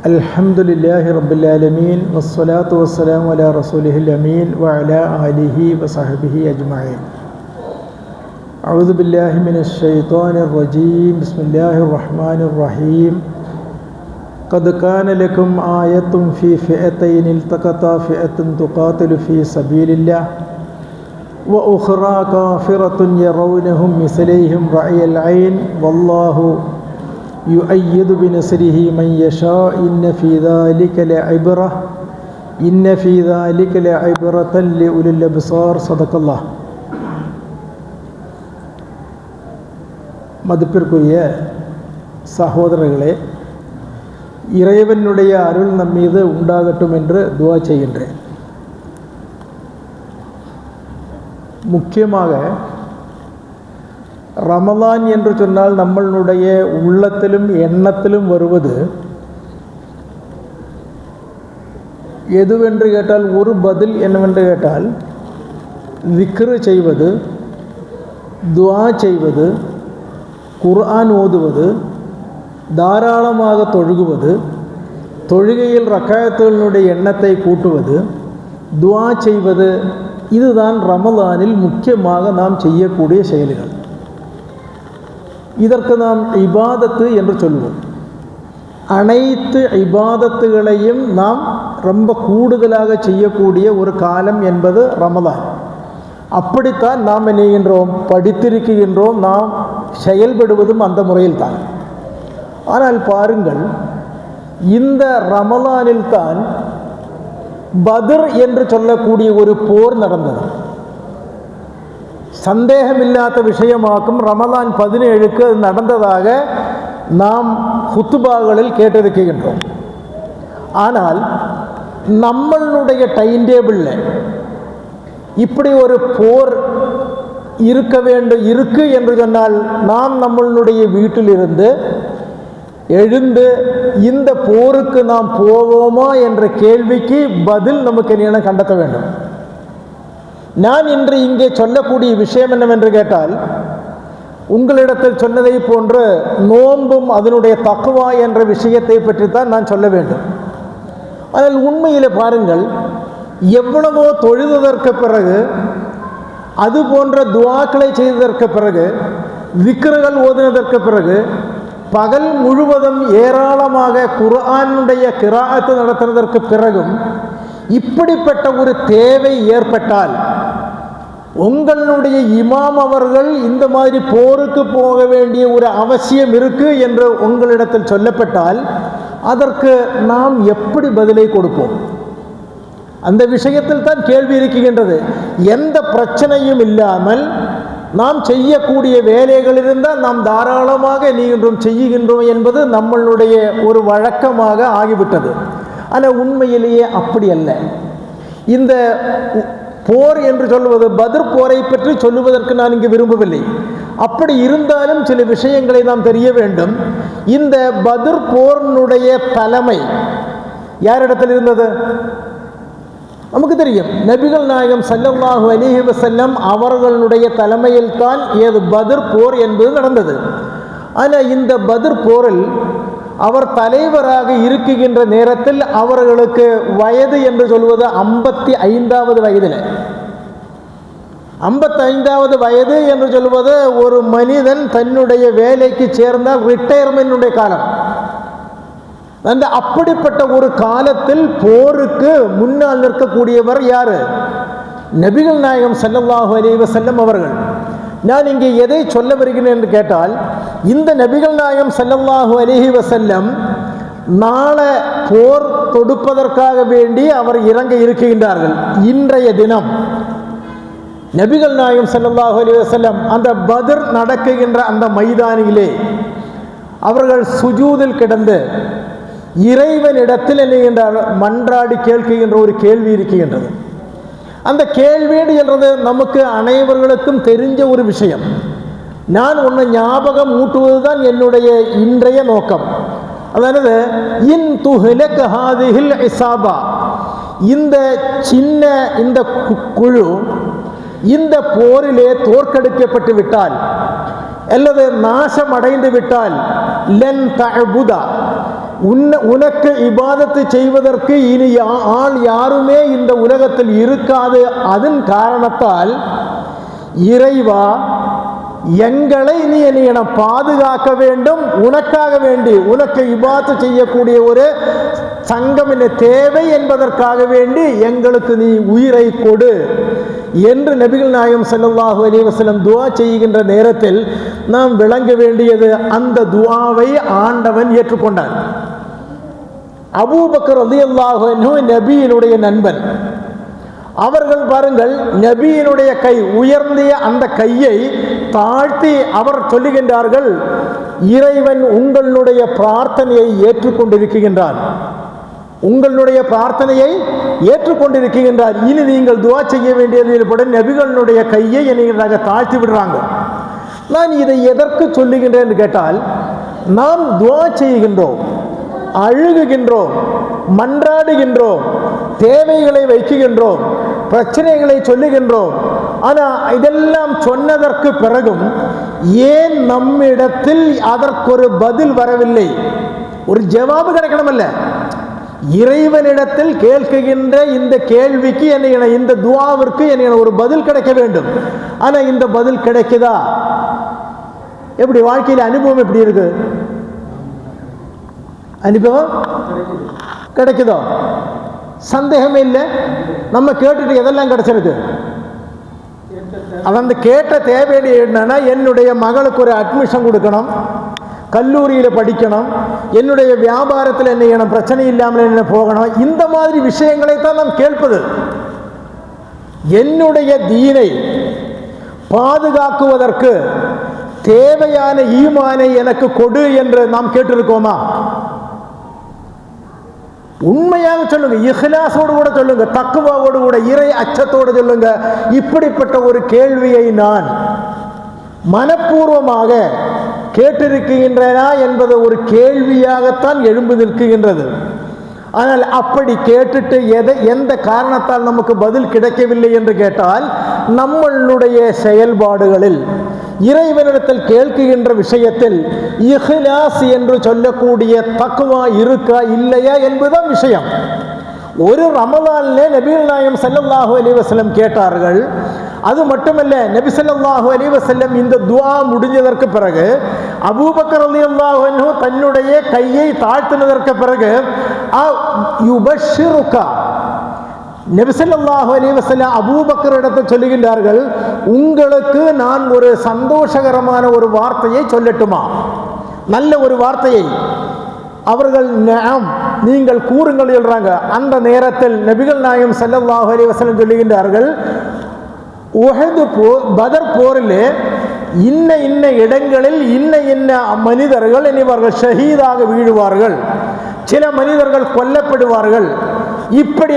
Alhamdulillahi Rabbil Alameen wassalatu wassalamu ala rasulihil ameen wa ala alihi wa sahbihi ajma'in. A'udhu billahi minash shaitanir rajim. Bismillahir rahmanir rahim. Qad kana lakum ayatun fi fi'atayn iltaqata fi'atun tuqatilu fi sabilillah wa ukhra kafiratun yarawnahum mislihim ra'yal 'ayn wallahu يؤيد بنصره من يشاء إن في ذلك لعبرة لأولي الأبصار صدق الله. மதிப்பிற்குரிய சகோதரர்களே, இறைவனுடைய அருள் நம் மீது உண்டாகட்டும் என்று துஆ செய்கின்றேன். முக்கியமாக ரமலான் என்று சொன்னால் நம்மளுடைய உள்ளத்திலும் எண்ணத்திலும் வருவது எதுவென்று கேட்டால், ஒரு பதில் என்னவென்று கேட்டால், திக்ரு செய்வது, துஆ செய்வது, குர்ஆன் ஓதுவது, தாராளமாக தொழுகுவது, தொழுகையில் ரக்காயத்துகளுடைய எண்ணத்தை கூட்டுவது, துஆ செய்வது, இதுதான் ரமலானில் முக்கியமாக நாம் செய்யக்கூடிய செயல்கள். இதற்கு நாம் இபாதத்து என்று சொல்லுவோம். அனைத்து இபாதத்துகளையும் நாம் ரொம்ப கூடுதலாக செய்யக்கூடிய ஒரு காலம் என்பது ரமலான். அப்படித்தான் நாம் நினைக்கின்றோம், படித்திருக்கின்றோம், நாம் செயல்படுவதும் அந்த முறையில் தான். ஆனால் பாருங்கள், இந்த ரமலானில் தான் பத்ர் என்று சொல்லக்கூடிய ஒரு போர் நடந்தது. சந்தேகமில்லாத விஷயமாக்கும் ரமலான் 17க்கு நடந்ததாக நாம் ஹுத்துபாகளில் கேட்டிருக்கின்றோம். ஆனால் நம்மளுடைய டைம் டேபிளில் இப்படி ஒரு போர் இருக்கு என்று சொன்னால், நாம் நம்மளுடைய வீட்டிலிருந்து எழுந்து இந்த போருக்கு நாம் போவோமா என்ற கேள்விக்கு பதில் நமக்கு என்ன கണ്ടെத்த வேண்டும். நான் இன்று இங்கே சொல்லக்கூடிய விஷயம் என்னவென்று கேட்டால், உங்களிடத்தில் சொன்னதை போன்று நோன்பும் அதனுடைய தக்வா என்ற விஷயத்தை பற்றி தான் நான் சொல்ல வேண்டும். ஆனால் உண்மையில் பாருங்கள், எவ்வளவோ தொழுததற்கு பிறகு, அது போன்ற துஆக்களை செய்ததற்கு பிறகு, திக்ருகள் ஓதினதற்கு பிறகு, பகல் முழுவதும் ஏராளமாக குர்ஆனுடைய கிராஅத் நடத்துவதற்கு பிறகும் இப்படிப்பட்ட ஒரு தேவை ஏற்பட்டால், உங்களுடைய இமாம் அவர்கள் இந்த மாதிரி போருக்கு போக வேண்டிய ஒரு அவசியம் இருக்கு என்று உங்களிடத்தில் சொல்லப்பட்டால், அதற்கு நாம் எப்படி பதிலை கொடுப்போம்? அந்த விஷயத்தில் தான் கேள்வி இருக்கின்றது. எந்த பிரச்சனையும் இல்லாமல் நாம் செய்யக்கூடிய வேலைகள் இருந்தால் நாம் தாராளமாக செய்கின்றோம் என்பது நம்மளுடைய ஒரு வழக்கமாக ஆகிவிட்டது. ஆனால் உண்மையிலேயே அப்படி அல்ல. இந்த போர் என்று சொல்வது, பத்ர் போரை பற்றி சொல்லுவதற்கு நான் இங்கு விரும்பவில்லை. அப்படி இருந்தாலும் சில விஷயங்களை நாம் தெரிய வேண்டும். இந்த பத்ர் போரினுடைய தலைமை யாரிடத்தில் இருந்தது? நமக்கு தெரியும், நபிகள் நாயகம் ஸல்லல்லாஹு அலைஹி வஸல்லம் அவர்களுடைய தலைமையில் தான் பத்ர் போர் என்பது நடந்தது. ஆனால் இந்த பத்ர் போரில் அவர் தலைவராக இருக்குகின்ற நேரத்தில் அவர்களுக்கு வயது என்று சொல்வது 55வது வயதில். 55வது வயது என்று சொல்வது ஒரு மனிதன் தன்னுடைய வேலைக்கு சேர்ந்தால் ரிட்டையர்மென்னுடைய காலம். அந்த அப்படிப்பட்ட ஒரு காலத்தில் போருக்கு முன்னால் நிற்கக்கூடியவர் யாரு? நபிகள் நாயகம் ஸல்லல்லாஹு அலைஹி வஸல்லம் அவர்கள். நான் இங்கே எதை சொல்ல வருகிறேன் என்று கேட்டால், இந்த நபிகள் நாயகம் ஸல்லல்லாஹு அலைஹி வஸல்லம் நாளை போர் தொடுப்பதற்காக வேண்டி அவர் இறங்க இருக்கின்றார்கள். இன்றைய தினம் நபிகள் நாயகம் ஸல்லல்லாஹு அலைஹி வஸல்லம் அந்த பத்ர் நடக்குகின்ற அந்த மைதானிலே அவர்கள் சுஜூதில் கிடந்து இறைவனிடத்தில் என்ன மன்றாடி கேட்கின்ற ஒரு கேள்வி இருக்கின்றது. அந்த கேள்வி என்றது நமக்கு அனைவர்களுக்கும் தெரிஞ்ச ஒரு விஷயம். நான் ஒன்று ஞாபகம் ஊட்டுவது தான் என்னுடைய இன்றைய நோக்கம். அதாவது, இன் துஹ்லக் ஹாதிஹில் இஸாபா, இந்த சின்ன இந்த குழு இந்த போரிலே தோற்கடிக்கப்பட்டு விட்டால் அல்லது நாசம் அடைந்து விட்டால், லன் தஅபுதா, உனக்கு இபாதத்து செய்வதற்கு இனி ஆள் யாருமே இந்த உலகத்தில் இருக்காது. அதன் காரணத்தால் இறைவா, எங்களை நீ என பாதுகாக்க வேண்டும், உனக்காக வேண்டி, உனக்கு இபாதத்து செய்யக்கூடிய ஒரு சங்கம் என்ன தேவை என்பதற்காக வேண்டி எங்களுக்கு நீ உயிரை கொடு என்று நபிகள் நாயகம் ஸல்லல்லாஹு அலைஹி வஸல்லம் துஆ செய்கின்ற நேரத்தில் நாம் விளங்க வேண்டியது, அந்த துஆவை ஆண்டவன் ஏற்றுக்கொண்டான். அபூபக்கர் ரலியல்லாஹு அன்ஹு நபியினுடைய நண்பன். அவர்கள் பாருங்கள், நபியினுடைய கை உயர்ந்திய அந்த கையை தாழ்த்தி அவர் சொல்லுகின்றார்கள், இறைவன் உங்களுடைய பிரார்த்தனையை ஏற்றுக்கொண்டிருக்கின்றார், உங்களுடைய பிரார்த்தனையை ஏற்றுக்கொண்டிருக்கின்றார். இனி நீங்கள் துஆ செய்ய வேண்டியது நபிகளுடைய கையை என்னை தாழ்த்தி விடுறாங்க. நான் இதை எதற்கு சொல்லுகின்றேன் என்று கேட்டால், நாம் துஆ செய்கின்றோம், அழுகுகின்றோம், மன்றாடுகின்றோம், தேவைகளை வைக்குகின்றோம், பிரச்சனைகளை சொல்லுகின்றோம். ஆனால் இதெல்லாம் சொன்னதற்கு பிறகும் ஏன் நம்மிடத்தில் அதற்கொரு பதில் வரவில்லை? ஒரு ஜவாபு கிடைக்கணுமல்ல. இறைவனிடத்தில் கேட்கின்ற இந்த கேள்விக்கு என்ன, இந்த துஆவிற்கு என்ன ஒரு பதில் கிடைக்க வேண்டும். ஆனால் இந்த பதில் கிடைக்குதா? எப்படி வாழ்க்கையில் அனுபவம் எப்படி இருக்கு? அனுபவம் கிடைக்குதோ? சந்தேகமே இல்லை. நம்ம கேட்டுட்டு எதெல்லாம் கிடைச்சிருக்கு? அந்த கேட்ட தேவை என்னன்னா, என்னுடைய மகளுக்கு ஒரு அட்மிஷன் கொடுக்கணும், கல்லூரியில் படிக்கணும், என்னுடைய வியாபாரத்தில் என்ன பிரச்சனை இல்லாமல் என்ன போகணும், இந்த மாதிரி விஷயங்களை தான் நாம் கேட்பது. என்னுடைய தீனை பாதுகாக்குவதற்கு தேவையான ஈமானை எனக்கு கொடு என்று நாம் கேட்டிருக்கோமா? உண்மையாக சொல்லுங்க, இஹ்லாஸோடு கூட சொல்லுங்க, தக்வாவோடு கூட, இறை அச்சத்தோடு சொல்லுங்க. இப்படிப்பட்ட ஒரு கேள்வியை நான் மனப்பூர்வமாக கேட்டிருக்கின்றனா என்பது ஒரு கேள்வியாகத்தான் எழும்பி நிற்கின்றது. ஆனால் அப்படி கேட்டுட்டு எந்த காரணத்தால் நமக்கு பதில் கிடைக்கவில்லை என்று கேட்டால், நம்மளுடைய செயல்பாடுகளில் இறைவனிடத்தில் கேட்கின்ற விஷயத்தில் இஹ்லாஸ் என்று சொல்லக்கூடிய தக்வா இருக்கா இல்லையா என்பதுதான் விஷயம். ஒரு ரமலானிலே நபிகள் நாயகம் ஸல்லல்லாஹு அலைஹி வஸல்லம் கேட்டார்கள். அது மட்டுமல்ல, நபி ஸல்லல்லாஹு அலைஹி வஸல்லம் இந்த துஆ முடிஞ்சதற்கு பிறகு அபூபக்கர் ரலியல்லாஹு அன்ஹு தன்னுடைய கையை தாழ்த்தினதற்கு பிறகு யுபஷ்ஷிருகா, நபி ஸல்லல்லாஹு அலைஹி வஸல்லம் அபூபக்கர் இடத்தில் சொல்லுகின்றார்கள், உங்களுக்கு நான் ஒரு சந்தோஷகரமான ஒரு வார்த்தையை சொல்லட்டுமா? நல்ல ஒரு வார்த்தையை. அவர்கள் நாம் நீங்கள் கூறுங்கள் சொல்றாங்க. அந்த நேரத்தில் நபிகள் நாயகம் ஸல்லல்லாஹு அலைஹி வஸல்லம் சொல்லுகின்றார்கள், உஹது பதர் போரிலே இன்ன இடங்களில் இன்ன மனிதர்கள் இவர்கள் ஷஹீதாக வீழுவார்கள், சில மனிதர்கள் கொல்லப்படுவார்கள், இப்படி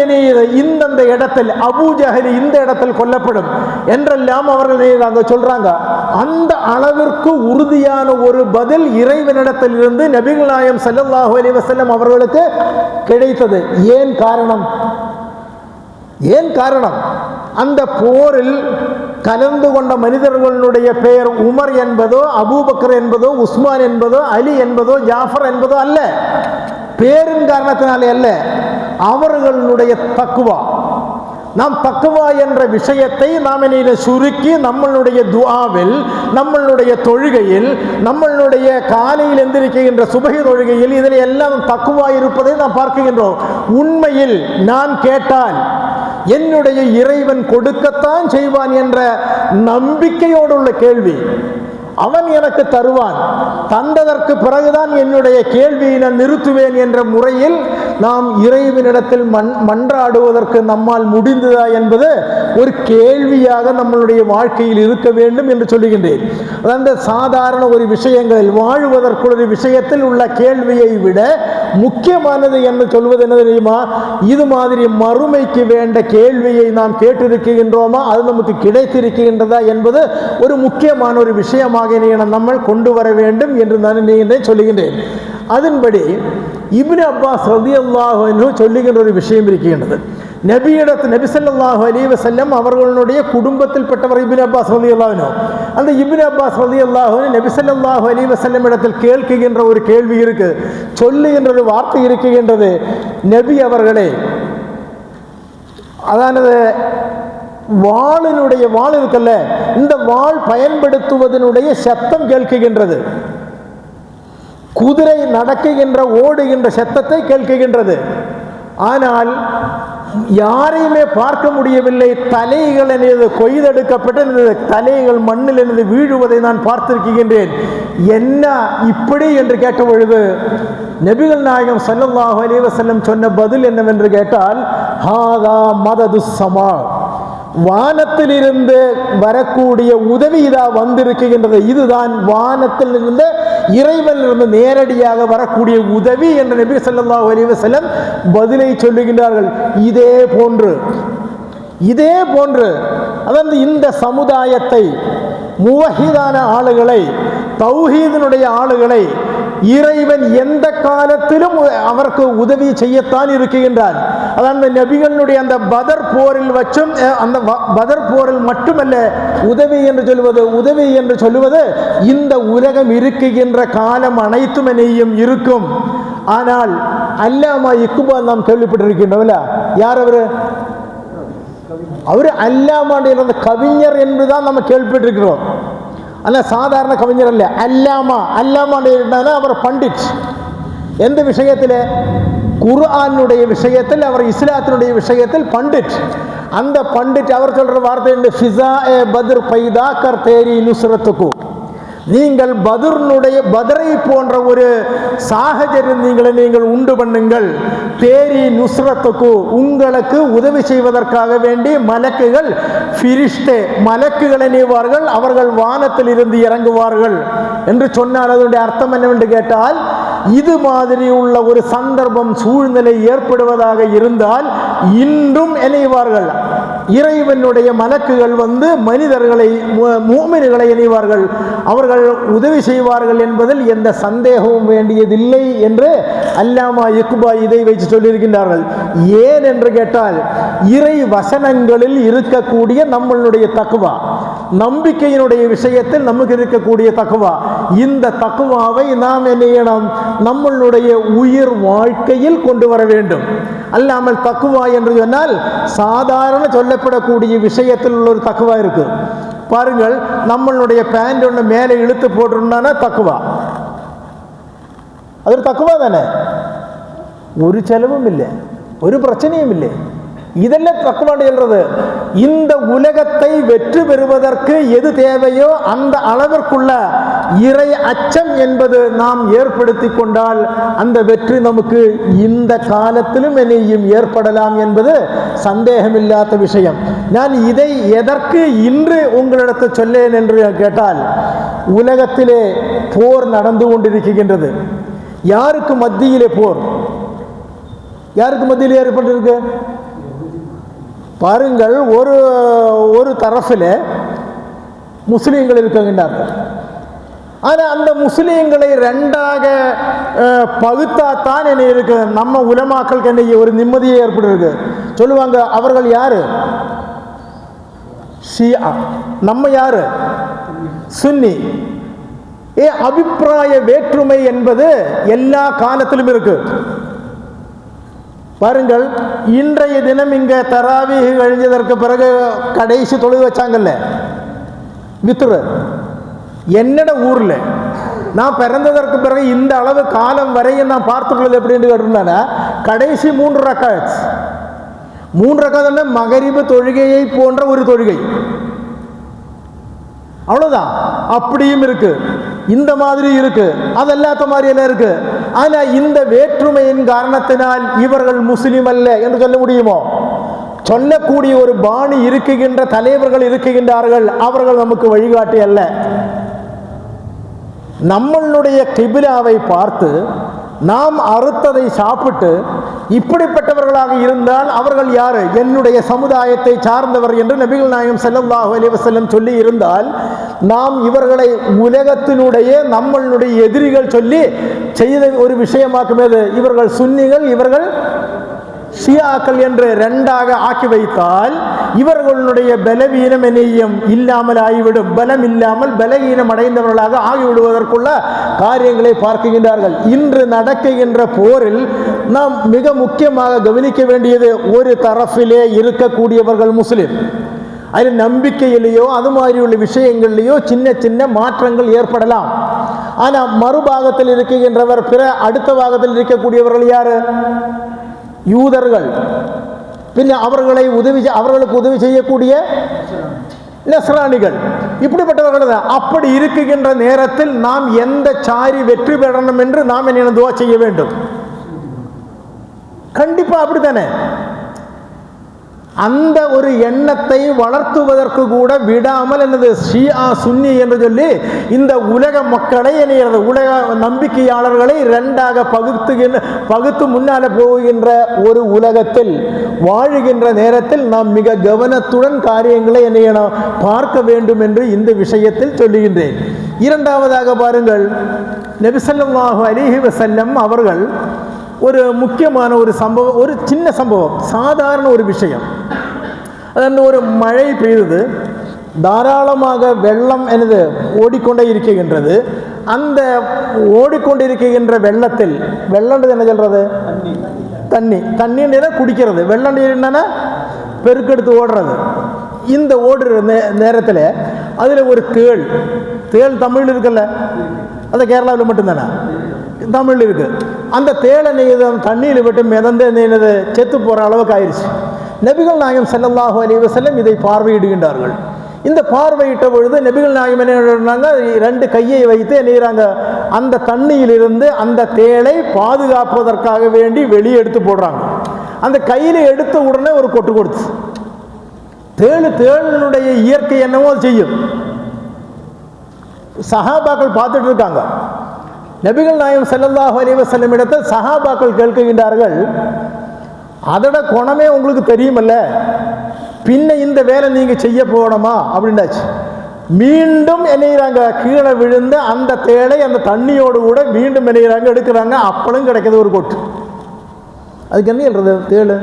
இந்தந்த இடத்தில் அபூ ஜஹல் இந்த இடத்தில் கொல்லப்படும் என்றெல்லாம் அவர்கள் சொல்றாங்க. அந்த அளவிற்கு உறுதியான ஒரு பதில் இறைவனிடத்தில் இருந்து நபிகள் நாயகம் ஸல்லல்லாஹு அலைஹி வஸல்லம் அவர்களுக்கு கிடைத்தது. ஏன் காரணம்? ஏன் காரணம்? அந்த போரில் கலந்து கொண்ட மனிதர்களுடைய பெயர் உமர் என்பதோ, அபூபக்கர் என்பதோ, உஸ்மான் என்பதோ, அலி என்பதோ, ஜாஃபர் என்பதோ அல்ல. பேரின் காரணத்தினாலே அல்ல, அவர்களுடைய தக்வா. நாம் தக்வா என்ற விஷயத்தை நாம் சுருக்கி நம்மளுடைய துஆவில், நம்மளுடைய தொழுகையில், நம்மளுடைய காலையில் எந்திரிக்கின்ற சுபஹி தொழுகையில் இதில் எல்லாம் தக்வா இருப்பதை நாம் பார்க்கின்றோம். உண்மையில் நான் கேட்டால் என்னுடைய இறைவன் கொடுக்கத்தான் செய்வான் என்ற நம்பிக்கையோடு உள்ள கேள்வி. அவன் எனக்கு தருவான், தந்ததற்கு பிறகுதான் என்னுடைய கேள்வியை நான் நிறுத்துவேன் என்ற முறையில் நாம் இறைவனிடத்தில் மன்றாடுவதற்கு நம்மால் முடிந்ததா என்பது ஒரு கேள்வியாக நம்மளுடைய வாழ்க்கையில் இருக்க வேண்டும் என்று சொல்லுகின்றேன். அந்த சாதாரண ஒரு விஷயங்களில் வாழ்வதற்குள்ள விஷயத்தில் உள்ள கேள்வியை விட முக்கியமானது என்று சொல்வது என்ன தெரியுமா? இது மாதிரி மறுமைக்கு வேண்ட கேள்வியை நாம் கேட்டிருக்கின்றோமா, அது நமக்கு கிடைத்திருக்கின்றதா என்பது ஒரு முக்கியமான ஒரு விஷயமாக நம்ம கொண்டு வர வேண்டும் என்று நான் சொல்லுகின்றேன். அதன்படி இப்னு அப்பாஸ் ரலியல்லாஹு அன்ஹு சொல்லுகின்ற ஒரு விஷயம் இருக்கின்றது. நபி ஸல்லல்லாஹு அலைஹி வஸல்லம் அவர்களுடைய குடும்பத்தில்பட்டவர் இப்னு அப்பாஸ் ரலியல்லாஹு அன்ஹு. அந்த இப்னு அப்பாஸ் ரலியல்லாஹு அன்ஹு நபி ஸல்லல்லாஹு அலைஹி வஸல்லம் இடத்தில் கேட்கின்ற ஒரு கேள்வி இருக்கு, சொல்லுகின்ற ஒரு வார்த்தை இருக்கின்றது. நபி அவர்களே, அதானது வாள் இருக்குல்ல, இந்த வாள் பயன்படுத்துவதனுடைய சத்தம் கேட்கின்றது, குதிரை நடக்குகின்ற ஓடுகின்ற சத்தத்தை கேட்கின்றது. ஆனால் யாரையுமே பார்க்க முடியவில்லை. தலைகள் எனது கொய்தெடுக்கப்பட்டு தலைகள் மண்ணில் எனது வீழுவதை நான் பார்த்திருக்கின்றேன். என்ன இப்படி என்று கேட்ட பொழுது நபிகள் நாயகம் ஸல்லல்லாஹு அலைஹி வஸல்லம் சொன்ன பதில் என்னவென்று கேட்டால், ஹாதா மததுஸ் ஸமா, வானத்திலிருந்து வரக்கூடிய உதவி இதா வந்திருக்கின்றது, இதுதான் வானத்திலிருந்து இறைவனிலிருந்து நேரடியாக வரக்கூடிய உதவி என்று நபி ஸல்லல்லாஹு அலைஹி வஸல்லம் பதிலை சொல்லுகின்றார்கள். இதே போன்று அதாவது இந்த சமுதாயத்தை, முவஹிதான ஆளுகளை, தௌஹீதினுடைய ஆளுகளை இறைவன் எந்த காலத்திலும் அவருக்கு உதவி செய்யத்தான் இருக்கின்றார். அதாவது நபிகளுடைய அந்த பதர் போரில் வச்சும், அந்த பதர் போரில் மட்டுமல்ல உதவி என்று சொல்லுவது இந்த உலகம் இருக்குகின்ற காலம் அனைத்தும் என்னையும் இருக்கும். ஆனால் அல்லாமா இக்பால் நாம் கேள்விப்பட்டிருக்கின்றோம்ல, யார் அவரு அல்லாமாண்ட கவிஞர் என்றுதான் நம்ம கேள்விப்பட்டிருக்கிறோம். ஆனால் சாதாரண கவிஞர் அல்ல, அல்லாமாண்ட அவர் பண்டிட். எந்த விஷயத்தில்? குர்ஆனுடைய விஷயத்தில், அவர் இஸ்லாத்தினுடைய விஷயத்தில் பண்டிட். அந்த பண்டிட் அவர் சொல்ற வார்த்தை ஃபிஸா ஏ பத்ர் பைதா கர் தேரி நுஸ்ரத்துக்கு, நீங்கள் பதரை போன்ற ஒரு சாகஜரியம் நீங்கள் உண்டு பண்ணுங்கள். தேரி நுஸ்ரத்துக்கு, உங்களுக்கு உதவி செய்வதற்காக வேண்டி மலக்குகள், ஃபிரிஷ்டே மலக்குகள் இணைவார்கள், அவர்கள் வானத்தில் இருந்து இறங்குவார்கள் என்று சொன்னால் அதனுடைய அர்த்தம் என்னவென்று கேட்டால், இது மாதிரி உள்ள ஒரு சந்தர்ப்பம் சூழ்நிலை ஏற்படுவதாக இருந்தால் இன்றும் இணைவார்கள். இறைவனுடைய மலக்குகள் வந்து மனிதர்களை, முஃமின்களை இணைவார்கள், அவர்கள் உதவி செய்வார்கள் என்பதில் எந்த சந்தேகமும் வேண்டியதில்லை என்று அல்லாமா இக்பால் இதை வைத்து சொல்லியிருக்கின்றார்கள். ஏன் என்று கேட்டால், இறை வசனங்களில் இருக்கக்கூடிய நம்மளுடைய தக்வா, நம்பிக்கையினுடைய விஷயத்தில் நமக்கு இருக்கக்கூடிய தக்வா, இந்த தக்வாவை நாம் என்ன செய்யணும்? நம்மளுடைய உயிர் வாழ்க்கையில் கொண்டு வர வேண்டும். அல்லாமல் தக்வா என்று சொன்னால் சாதாரண சொல்லப்படக்கூடிய விஷயத்தில் உள்ள ஒரு தக்வா இருக்கு. பாருங்கள், நம்மளுடைய பேண்ட் ஒன்று மேலே இழுத்து போட்டிருந்தானா தக்குவா, அது ஒரு தக்குவா தானே, ஒரு செலவும் இல்லை, ஒரு பிரச்சனையும் இல்லை. இதெல்லாம் தக்குவான்னு சொல்றது. இந்த உலகத்தை வெற்றி பெறுவதற்கு எது தேவையோ அந்த அளவிற்குள்ள இறை அச்சம் என்பது நாம் ஏற்படுத்தி கொண்டால் அந்த வெற்றி நமக்கு இந்த காலத்திலும் என்னையும் ஏற்படலாம் என்பது சந்தேகமில்லாத விஷயம். நான் இதை எதற்கு இன்று உங்களிடத்து சொல்லேன் என்று கேட்டால், உலகத்திலே போர் நடந்து கொண்டிருக்கின்றது. யாருக்கு மத்தியிலே போர்? யாருக்கு மத்தியிலே ஏற்பட்டிருக்கு? பாருங்கள், ஒரு தரப்பில் முஸ்லீம்கள் இருக்கின்றார்கள். ஆனால் அந்த முஸ்லீம்களை ரெண்டாக பகுத்தாத்தான் என்ன இருக்கு, நம்ம உலமாக்களுக்கு என்ன ஒரு நிம்மதியை ஏற்பட்டிருக்கு. சொல்லுவாங்க, அவர்கள் யாரு? ஷியா, நம்ம யாரு? சுன்னி. அபிப்பிராய வேற்றுமை என்பது எல்லா காலத்திலும் இருக்கு. பாருங்கள், இன்றைய தினம் இங்க தராவீஹ் கழிஞ்சதற்கு பிறகு கடைசி தொழுது வச்சாங்கல்ல வித்ரு, என்னோட ஊர்ல நான் பிறந்ததற்கு பிறகு இந்த அளவு காலம் வரையும் நான் பார்த்துக்கொள்ளது எப்படின்னு கேட்டிருந்தேன்னா, கடைசி 3 ரக்காத் மகரிபு தொழுகையை போன்ற ஒரு தொழுகை, அவ்வளவுதான். அப்படியும் இருக்கு, இந்த மாதிரி இருக்கு, அதல்லாத மாதிரி எல்லாம் இருக்கு. ஆனா இந்த வேற்றுமையின் காரணத்தினால் இவர்கள் முஸ்லிம் அல்ல என்று சொல்ல முடியுமோ? சொல்லக்கூடிய ஒரு பாணி இருக்குகின்ற தலைவர்கள் இருக்குகின்றார்கள், அவர்கள் நமக்கு வழிகாட்டி அல்ல. நம்மளுடைய கிபிலாவை பார்த்து நாம் அறுத்ததை சாப்பிட்டு இப்படிப்பட்டவர்களாக இருந்தால் அவர்கள் யாரு? என்னுடைய சமுதாயத்தை சார்ந்தவர் என்று நபிகள் நாயகம் ஸல்லல்லாஹு அலைஹி வஸல்லம் சொல்லி இருந்தால், நாம் இவர்களை உலகத்தினுடைய நம்மளுடைய எதிரிகள் சொல்லி செய்த ஒரு விஷயமாக்குமே. இவர்கள் சுன்னிகள், இவர்கள் ஷியாக்கள் என்று ரெண்டாக ஆக்கி வைத்தால் இவர்களுடைய பலவீனம் என்னையும் இல்லாமல் ஆகிவிடும். பலம் இல்லாமல் பலவீனம் அடைந்தவர்களாக ஆகிவிடுவதற்குள்ள காரியங்களை பார்க்கின்றார்கள். இன்று நடக்குகின்ற போரில் நாம் மிக முக்கியமாக கவனிக்க வேண்டியது, ஒரு தரப்பிலே இருக்கக்கூடியவர்கள் முஸ்லிம், அதில் நம்பிக்கையிலேயோ அது மாதிரி உள்ள விஷயங்கள்லையோ சின்ன சின்ன மாற்றங்கள் ஏற்படலாம். ஆனால் மறுபாகத்தில் இருக்கின்றவர் அடுத்த பாகத்தில் இருக்கக்கூடியவர்கள் யாரு? யூதர்கள். பின்ன அவர்களுக்கு உதவி செய்யக்கூடிய நஸ்ரானிகள், இப்படிப்பட்டவர்கள் தான். அப்படி இருக்குகின்ற நேரத்தில் நாம் எந்த சாரி வெற்றி பெறணும் என்று நாம் என்ன துவா செய்ய வேண்டும்? கண்டிப்பா அப்படித்தானே. அந்த ஒரு எண்ணத்தை வளர்த்துவதற்கு கூட விடாமல் என்னது ஷியா சுன்னி என்று சொல்லி இந்த உலக மக்களை என்ன உலக நம்பிக்கையாளர்களை ரெண்டாக பகுத்து முன்னால போகின்ற ஒரு உலகத்தில் வாழுகின்ற நேரத்தில் நாம் மிக கவனத்துடன் காரியங்களை என்ன பார்க்க வேண்டும் என்று இந்த விஷயத்தில் சொல்லுகின்றேன். இரண்டாவதாக பாருங்கள், நபி ஸல்லல்லாஹு அலைஹி வஸல்லம் அவர்கள் ஒரு முக்கியமான ஒரு சம்பவம், ஒரு சின்ன சம்பவம், சாதாரண ஒரு விஷயம். அது ஒரு மழை பெய்தது, தாராளமாக வெள்ளம் என்னது ஓடிக்கொண்டே இருக்கின்றது. அந்த ஓடிக்கொண்டிருக்கின்ற வெள்ளத்தில், வெள்ளம் என்ன சொல்றது? தண்ணி குடிக்கிறது. வெள்ளம் என்னன்னா பெருக்கெடுத்து ஓடுறது. இந்த ஓடுற நேரத்தில் அதில் ஒரு தேள் தமிழ் இருக்குல்ல, அது கேரளாவில் மட்டும்தானே தமிழ் இருக்கு. அந்த தேளை தண்ணியில் விட்டு மிதந்து செத்து போகிற அளவுக்கு ஆயிடுச்சு. நபிகள் நாயகம் ஸல்லல்லாஹு அலைஹி வஸல்லம் இதை பார்வையிடுகின்றார்கள். இந்த பார்வையிட்ட பொழுது நபிகள் நாயகம் என்ன, ரெண்டு கையை வைத்து என்ன, அந்த தண்ணியிலிருந்து அந்த தேளை பாதுகாப்பதற்காக வேண்டி வெளியே எடுத்து போடுறாங்க. அந்த கையில் எடுத்த உடனே ஒரு கொட்டு கொடுத்து, தேளுடைய இயற்கை என்னவோ செய்யும். சஹாபாக்கள் பார்த்துட்டு இருக்காங்க. நபிகள் நாயகம் ஸல்லல்லாஹு அலைஹி வஸல்லம் இடத்தில் சஹாபாக்கள் கேட்கின்றார்கள், அதோட குணமே உங்களுக்கு தெரியுமல்ல, பின்ன இந்த வேலை நீங்க செய்ய போகணுமா அப்படின்னாச்சு. மீண்டும் என்னைகிறாங்க, கீழே விழுந்த அந்த தேளை அந்த தண்ணியோடு கூட மீண்டும் என்னைகிறாங்க, எடுக்கிறாங்க. அப்பளும் கிடைக்கிறது ஒரு கொட்டு. அதுக்கு என்ன சொல்றது? தேளு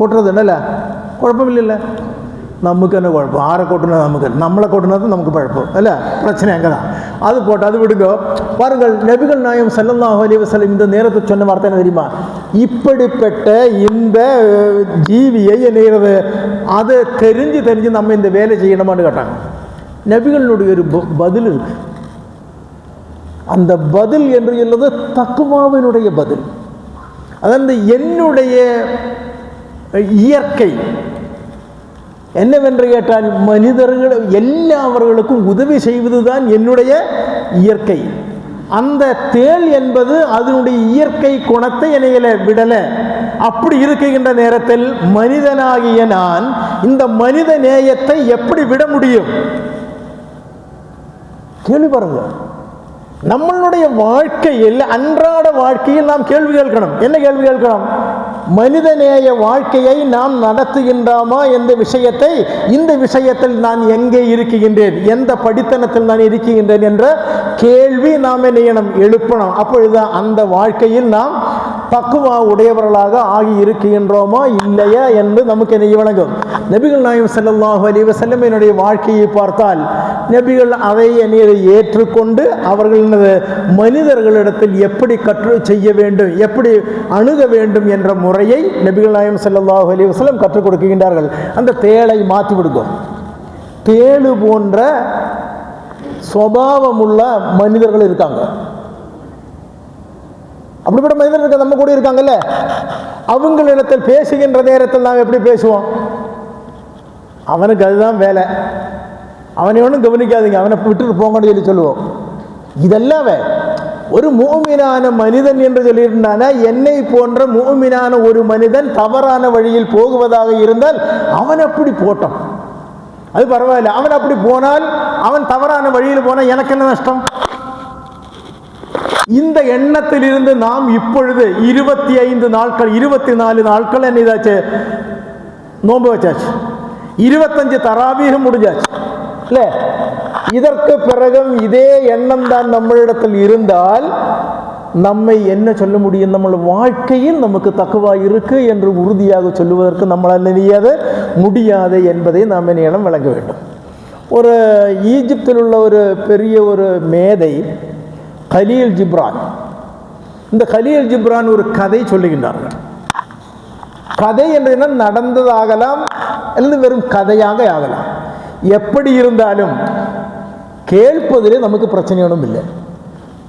கொட்டுறது என்னல்ல, குழப்பம் இல்லைல்ல. நமக்கு என்ன குழப்பம்? ஆறை கொட்டுனா நமக்கு, நம்மளை கொட்டுனது நமக்கு பழப்பம் அல்ல, பிரச்சனை அங்கே தான். அது போட்டு அது விடுங்க. பாருங்கள், நபிகள் நாயகம் ஸல்லல்லாஹு அலைஹி வஸல்லம் இந்த நேரத்தை சொன்ன வார்த்தை என்ன தெரியுமா? இப்படிப்பட்ட இந்த ஜீவியை என்ன, அதை தெரிஞ்சு நம்ம இந்த வேலை செய்யணுமான்னு கேட்டாங்க. நபிகளுடைய ஒரு பதில் இருக்கு. அந்த பதில் என்று சொல்வது தக்வாவினுடைய பதில். அதாவது என்னுடைய இயற்கை என்னவென்று கேட்டால், மனிதர்கள் எல்லாவர்களுக்கும் உதவி செய்வதுதான் என்னுடைய இயற்கை. அந்த தேள் என்பது அதனுடைய இயற்கை குணத்தை என்னையில விடலை. அப்படி இருக்கின்ற நேரத்தில் மனிதனாகிய நான் இந்த மனித நேயத்தை எப்படி விட முடியும்? கேள்வி பாருங்க. நம்மளுடைய வாழ்க்கையில், அன்றாட வாழ்க்கையில் நாம் கேள்வி கேட்கணும். என்ன கேள்வி கேட்கணும்? மனிதநேய வாழ்க்கையை நாம் நடத்துகின்றோமா? இந்த விஷயத்தில் நான் எங்கே இருக்கின்றேன், எந்த படித்தனத்தில் நான் இருக்கின்றேன் என்ற கேள்வி நாம் என்ன எழுப்பணும். அப்பொழுது அந்த வாழ்க்கையில் நாம் தக்குவா உடையவர்களாக ஆகி இருக்கின்றோமா இல்லையா என்று நமக்கு என்ன வழங்கும். நபிகள் நாயகம் ஸல்லல்லாஹு அலைஹி வஸல்லம் என்னுடைய வாழ்க்கையை பார்த்தால், நபிகள் அதை என்னை ஏற்றுக்கொண்டு அவர்கள் மனிதர்களிடத்தில் எப்படி செய்ய வேண்டும், எப்படி அணுக வேண்டும் என்ற முறையை நபிகள் நாயகம் ஸல்லல்லாஹு அலைஹி வஸல்லம் கற்றுக் கொடுக்கின்றார்கள். அந்த தேளை மாற்றி விடுங்க. தேளு போன்ற சுபாவமுள்ள மனிதர்கள் இருக்காங்க. அப்படிப்பட்ட மனிதர்கள் நம்ம கூட இருக்காங்கல்ல, அவங்களிடத்தில் பேசுகின்ற நேரத்தில் நாம் எப்படி பேசுவோம்? அவனுக்கு அதுதான் வேலை, அவனை ஒன்றும் கவனிக்காதீங்க, அவனை விட்டுட்டு போங்கன்னு சொல்லி சொல்லுவோம். இதெல்லாம் ஒரு முஃமினான மனிதன் என்று சொல்லியிருந்தானா, என்னை போன்ற முஃமினான ஒரு மனிதன் தவறான வழியில் போகுவதாக இருந்தால் அவன் அப்படி போட்டான், அது பரவாயில்ல. அவன் அப்படி போனால், அவன் தவறான வழியில் போனால் எனக்கு என்ன நஷ்டம்? இந்த எண்ணத்திலிருந்து நாம் இப்பொழுது 25 நாட்கள் 24 நாட்கள் என்ன இதாச்சு, நோன்பு வச்சாச்சு, 25 தராவீஹ் முடிஞ்சாச்சு இல்ல. இதற்கு பிறகும் இதே எண்ணம் தான் நம்மளிடத்தில் இருந்தால் நம்மை என்ன சொல்ல முடியும்? நம்ம வாழ்க்கையில் நமக்கு தக்குவா இருக்கு என்று உறுதியாக சொல்லுவதற்கு நம்மளால் முடியாது என்பதை நாம் என்னிடம் விளங்க வேண்டும். ஒரு ஈஜிப்தில் உள்ள ஒரு பெரிய ஒரு மேதை கலீல் ஜிப்ரான். இந்த கலீல் ஜிப்ரான் ஒரு கதை சொல்லுகின்றார்கள். கதை என்று நடந்ததாகலாம் அல்லது வெறும் கதையாக ஆகலாம். எப்படி இருந்தாலும் கேட்பதிலே நமக்கு பிரச்சனை ஒன்றும் இல்லை,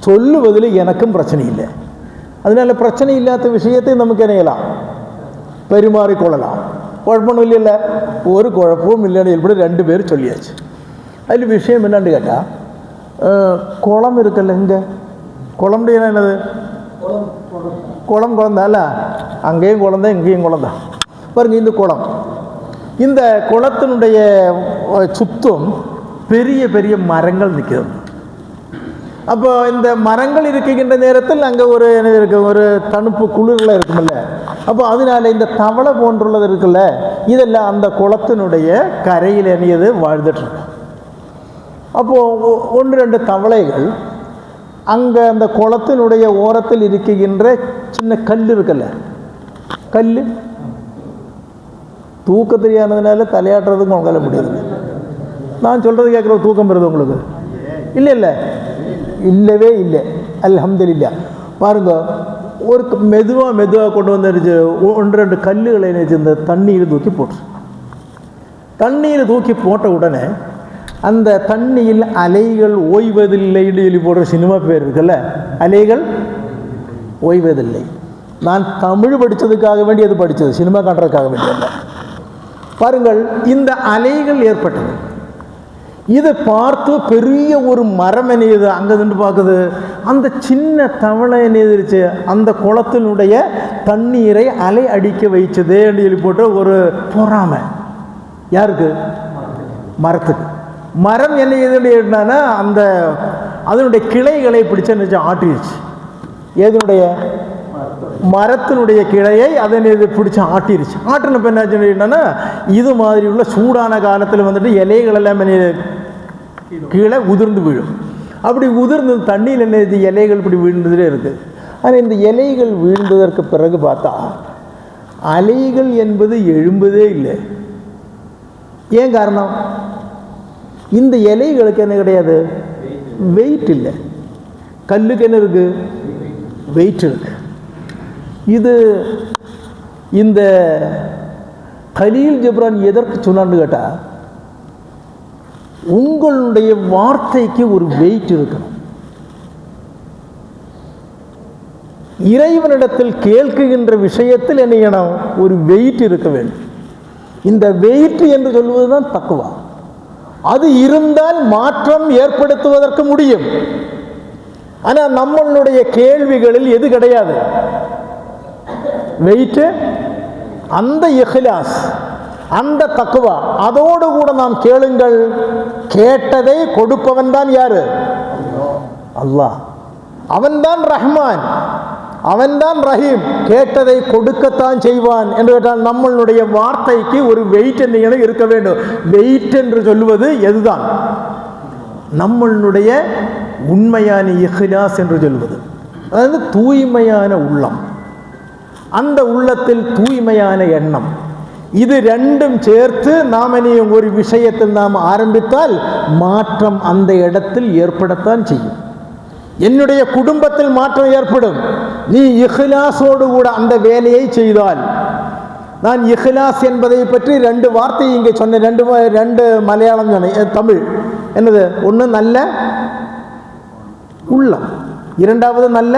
சொல்லுவதில் எனக்கும் பிரச்சனை இல்லை. அதனால பிரச்சனை இல்லாத விஷயத்தை நமக்கு இணையலாம், பரிமாறிக்கொள்ளலாம், குழப்பமும் இல்லைல்ல, ஒரு குழப்பமும் இல்லைன்னு இப்படி 2 பேர் சொல்லியாச்சு. அதில் விஷயம் என்னன்னு கேட்டால், குளம் இருக்குல்ல, இங்கே குளம்னு என்னது? குளம் குளந்தால அங்கேயும் குளந்தான் இங்கேயும் குளந்தான் பாருங்க. இந்த குளம், இந்த குளத்தினுடைய சுத்தம் பெரிய பெரிய மரங்கள் நிற்கிறது. அப்போ இந்த மரங்கள் இருக்கின்ற நேரத்தில் அங்கே ஒரு என்ன இருக்கு, ஒரு தணுப்பு குளிரில் இருக்குமில்ல. அப்போ அதனால இந்த தவளை போன்றுள்ளது இருக்குல்ல, இதெல்லாம் அந்த குளத்தினுடைய கரையில் எண்ணியது வாழ்ந்துட்டுருக்கு. அப்போது 1-2 தவளைகள் அங்கே அந்த குளத்தினுடைய ஓரத்தில் இருக்கின்ற சின்ன கல் இருக்குல்ல, கல் தூக்க தெரியாததுனால தலையாட்டுறதுக்கு உங்களால முடியாது. நான் சொல்கிறது கேட்குற தூக்கம் வருது உங்களுக்கு? இல்லை இல்லை, இல்லவே இல்லை. அல்ஹம்துலில்லாஹ். பாருங்க, ஒரு மெதுவாக கொண்டு வந்துருச்சு 1-2 கல்லுகளை நினைச்சு இந்த தண்ணீர் தூக்கி போட்டு, தண்ணீர் தூக்கி போட்ட உடனே அந்த தண்ணியில் அலைகள் ஓய்வதில்லைன்னு சொல்லி போடுற சினிமா பேர் இருக்குல்ல, அலைகள் ஓய்வதில்லை. நான் தமிழ் படித்ததுக்காக வேண்டி அது படித்தது, சினிமா காட்டுறதுக்காக வேண்டியது. பாருங்கள், இந்த அலைகள் ஏற்பட்டது. இதை பார்த்து பெரிய ஒரு மரம் என்னது அங்கே நின்று பார்க்குது. அந்த சின்ன தவளை என்னதிருச்சு, அந்த குளத்தினுடைய தண்ணீரை அலை அடிக்க வைச்சதே சொல்லி போட்டு ஒரு பொறாமை. யாருக்கு? மரத்துக்கு. மரம் என்ன எதுனா அந்த அதனுடைய கிளைகளை பிடிச்சு ஆட்டிடுச்சு. எதனுடைய? மரத்தினுடைய கிளையை அதனை பிடிச்சி ஆட்டிருச்சு. ஆட்டினப்ப என்ன சொன்னா, இது மாதிரி உள்ள சூடான காலத்தில் வந்துட்டு இலைகள் எல்லாம் கீழே உதிர்ந்து விழும். அப்படி உதிர்ந்து தண்ணியில் என்ன இலைகள் இப்படி விழுந்ததுலே இருக்குது. ஆனால் இந்த இலைகள் விழுந்ததற்கு பிறகு பார்த்தா அலைகள் என்பது எழும்புதே இல்லை. ஏன் காரணம்? இந்த இலைகளுக்கு என்ன கிடையாது, வெயிட் இல்லை. கல்லுக்கு என்ன இருக்கு? வெயிட் இருக்கு. இது இந்த கலீல் ஜிப்ரான் எதற்கு சொன்னான்னு கேட்டால், உங்களுடைய வார்த்தைக்கு ஒரு வெயிட் இருக்கணும். இறைவனிடத்தில் கேட்கின்ற விஷயத்தில் என்ன செய்யணும்? ஒரு வெயிட் இருக்க வேண்டும். இந்த வெயிட் என்று சொல்வதுதான் தக்குவா. அது இருந்தால் மாற்றம் ஏற்படுத்துவதற்கு முடியும். ஆனால் நம்மளுடைய கேள்விகளில் எது கிடையாது? வெயிட்டு, அந்த இஹ்லாஸ், அந்த தக்குவா. அதோடு கூட நாம் கேளுங்கள், கேட்டதை கொடுப்பவன் தான் யாரு? அல்லாஹ். அவன்தான் ரஹ்மான், அவன்தான் ரஹீம். கேட்டதை கொடுக்கத்தான் செய்வான் என்று கேட்டால் நம்மளுடைய வார்த்தைக்கு ஒரு வெயிட் என்ன இருக்க வேண்டும். வெயிட் என்று சொல்லுவது எதுதான்? நம்மளுடைய உண்மையான இஹ்லாஸ் என்று சொல்வது, அதாவது தூய்மையான உள்ளம், அந்த உள்ளத்தில் தூய்மையான எண்ணம். இது ரெண்டும் சேர்த்து நாம் ஒரு விஷயத்தில் நாம் ஆரம்பித்தால் மாற்றம் அந்த இடத்தில் ஏற்படத்தான் செய்யும். என்னுடைய குடும்பத்தில் மாற்றம் ஏற்படும். நீ இஹ்லாஸோடு கூட அந்த வேலையை செய்தால். நான் இஹ்லாஸ் என்பதை பற்றி 2 வார்த்தை இங்கே சொன்னேன், 2 மலையாளம் சொன்னேன், தமிழ். என்னது? ஒன்று நல்ல உள்ளம், 2வது நல்ல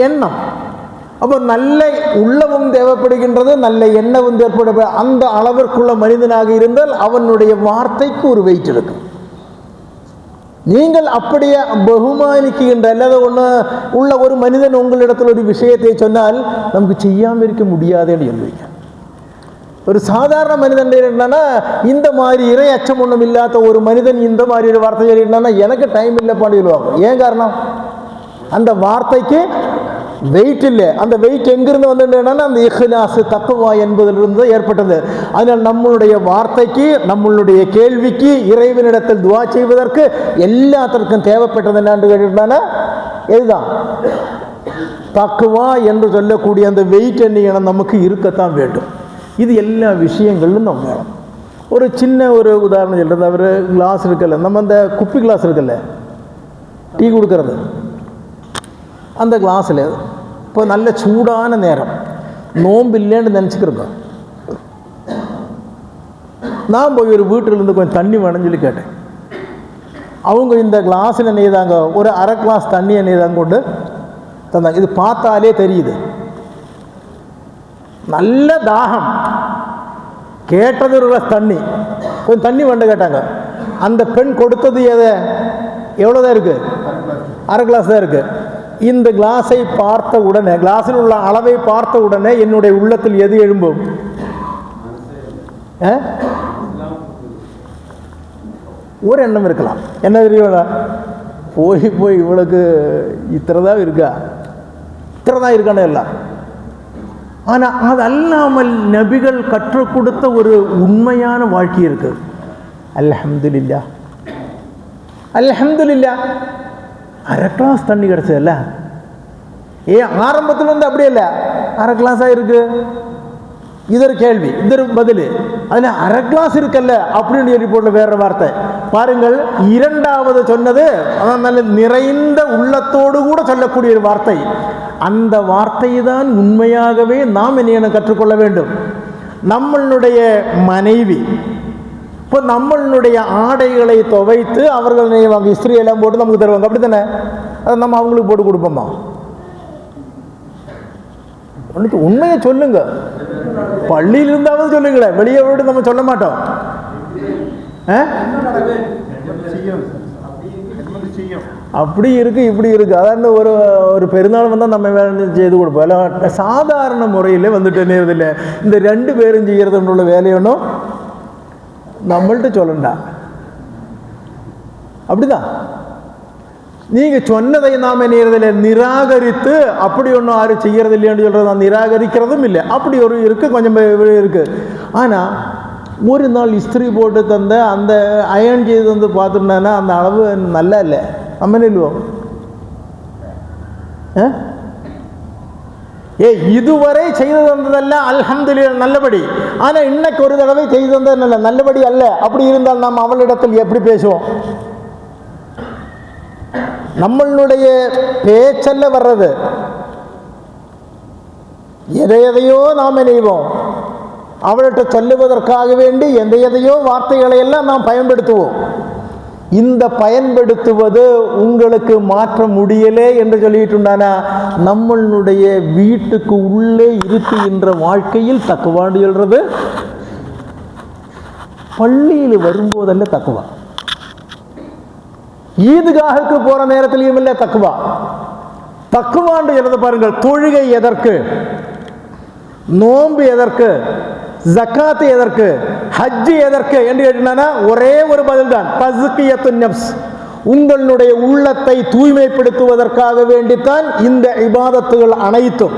எண்ணம். அப்போ நல்ல உள்ளமும் தேவைப்படுகின்றது, நல்ல எண்ணமும் தேவைப்பட. அந்த அளவிற்குள்ள மனிதனாக இருந்தால் அவனுடைய வார்த்தைக்கு ஒரு வெயிட் இருக்கும். நீங்கள் அப்படியே பகுமானிக்கின்ற அல்லது ஒன்று உள்ள ஒரு மனிதன் உங்களிடத்தில் ஒரு விஷயத்தை சொன்னால் நமக்கு செய்யாமல் இருக்க முடியாதுன்னு சொல்லுவீங்க. ஒரு சாதாரண மனிதன் என்னன்னா, இந்த மாதிரி இறை அச்சம் ஒன்றும் இல்லாத ஒரு மனிதன் இந்த மாதிரி ஒரு வார்த்தை சொல்லிட்டான்னா எனக்கு டைம் இல்லைப்பான்னு சொல்லுவாங்க. ஏன் காரணம்? அந்த வார்த்தைக்கு வெயிட் இல்லை. அந்த வெயிட் எங்கிருந்து வந்து அந்த இஹ்லாஸ் தக்குவா என்பதிலிருந்து ஏற்பட்டது. அதனால் நம்மளுடைய வார்த்தைக்கு, நம்மளுடைய கேள்விக்கு, இறைவனிடத்தில் துவா செய்வதற்கு எல்லாத்திற்கும் தேவைப்பட்டது என்னன்னு கேட்டுட்டானா இதுதான் தக்குவா என்று சொல்லக்கூடிய அந்த வெயிட் எண்ணிக்கணும் நமக்கு இருக்கத்தான் வேண்டும். இது எல்லா விஷயங்களும் நம்ம வேணும். ஒரு சின்ன ஒரு உதாரணம் சொல்கிறது, அவர் கிளாஸ் இருக்குல்ல, நம்ம அந்த குப்பி கிளாஸ் இருக்குல்ல டீ கொடுக்கறது, அந்த கிளாஸில் இப்போ நல்ல சூடான நேரம் நோம்பு இல்லைன்னு நினச்சிக்கிறோம். நான் போய் ஒரு வீட்டிலேருந்து கொஞ்சம் தண்ணி வேணும்னு சொல்லி கேட்டேன். அவங்க இந்த கிளாஸில் என்ன செய்தாங்க, ஒரு அரை கிளாஸ் தண்ணி என்ன செய்தாங்க கொண்டு தந்தாங்க. இது பார்த்தாலே தெரியுது நல்ல தாகம். கேட்டது ஒரு கிளாஸ் தண்ணி, கொஞ்சம் தண்ணி வேண்ட கேட்டாங்க. அந்த பெண் கொடுத்தது எவ்வளோதான் இருக்குது, அரை கிளாஸ் தான் இருக்குது. இந்த கிளாஸை பார்த்த உடனே, கிளாஸில் உள்ள அளவை பார்த்த உடனே என்னுடைய உள்ளத்தில் எது எழும்பும்? ஒரு எண்ணம் இருக்கலாம், என்ன தெரியுமா, போய் இவளுக்கு இத்தனைதான் இருக்கா, இத்தனைதான் இருக்கானே எல்லாம். ஆனால் அது அல்லாமல் நபிகள் கற்றுக் கொடுத்த ஒரு உண்மையான வாழ்க்கை இருக்கு. அல்ஹம்துலில்லாஹ், அல்ஹம்துலில்லாஹ். அரை கிளாஸ் தண்ணி கிடச்சதில்ல. ஆரம்பத்தில் வந்து அப்படியே இல்லை, அரை கிளாஸாக இருக்கு. இது ஒரு கேள்வி, இது ஒரு பதில். அதில் அரை கிளாஸ் இருக்கல்ல அப்படின்னு சொல்லி போட்ட வேற வார்த்தை பாருங்கள். இரண்டாவது சொன்னது அதான் நல்ல நிறைந்த உள்ளத்தோடு கூட சொல்லக்கூடிய ஒரு வார்த்தை. அந்த வார்த்தை தான் உண்மையாகவே நாம் என்ன கற்றுக்கொள்ள வேண்டும். நம்மளுடைய மனைவி இப்போ நம்மளுடைய ஆடைகளை துவைத்து அவர்கள் நெய்வாங்க, இஸ்திரி எல்லாம் போட்டு நமக்கு தருவாங்க, அப்படி தானே? அதை நம்ம அவங்களுக்கு போட்டு கொடுப்போமா? உண்மையை சொல்லுங்க, பள்ளியில் இருந்தாவது சொல்லுங்களேன், வெளியே விட்டு நம்ம சொல்ல மாட்டோம். அப்படி இருக்கு இப்படி இருக்கு. அதாவது ஒரு பெருநாள் வந்தால் நம்ம வேலை செய்து கொடுப்போம். எல்லாம் சாதாரண முறையில் வந்துட்டு நேரதில்லை. இந்த 2 பேரும் செய்யறதுன்ற வேலையொன்னும் நம்மள்கிட்ட சொல்லண்டா. அப்படிதான் நீங்கள் சொன்னதை நாம் நேரதில் நிராகரித்து அப்படி ஒன்றும் யாரும் செய்யறது இல்லைன்னு சொல்கிறது, நான் நிராகரிக்கிறதும் இல்லை. அப்படி ஒரு இருக்குது, கொஞ்சம் இருக்குது. ஆனால் ஒரு நாள் இஸ்திரி போட்டு தந்த அந்த அயன் செய்து வந்து பார்த்துட்டேன்னா அந்த அளவு நல்லா இல்லை. நம்ம நில்லுவோம், இதுவரை செய்து தந்ததெல்லாம் அல்ஹம்துலில்லாஹ் நல்லபடி. ஆனால் இன்னைக்கு ஒரு தடவை செய்து தந்தது நல்லபடி அல்ல. அப்படி இருந்தால் நாம் அவளிடத்தில் எப்படி பேசுவோம்? நம்மளுடைய பேச்சல்ல வர்றது, எதையோ நாம் நினைவோம். அவள்கிட்ட சொல்லுவதற்காக வேண்டி எதையோ வார்த்தைகளை எல்லாம் நாம் பயன்படுத்துவோம். இந்த பயன்படுத்துவது உங்களுக்கு மாற்ற முடியலே என்று சொல்லிட்டுண்டானா நம்மளுடைய வீட்டுக்கு உள்ளே இருக்குகின்ற வாழ்க்கையில் தக்குவாண்டு சொல்றது பள்ளியில் வரும்போதல்ல தக்குவா, ஈதுகாஹுக்கு போற நேரத்திலையும் இல்லை தக்குவா. தக்குவாண்டு எழுத பாருங்கள். தொழுகை எதற்கு, நோன்பு எதற்கு, ஜக்காத்து எதற்கு, ஹஜ் எதற்கு என்று கேட்டீங்கன்னா ஒரே ஒரு பதில் தான், தஸ்கியத்துன் நஃப்ஸ். உங்களுடைய உள்ளத்தை தூய்மைப்படுத்துவதற்காக வேண்டித்தான் இந்த இபாதத்துகள் அனைத்தும்.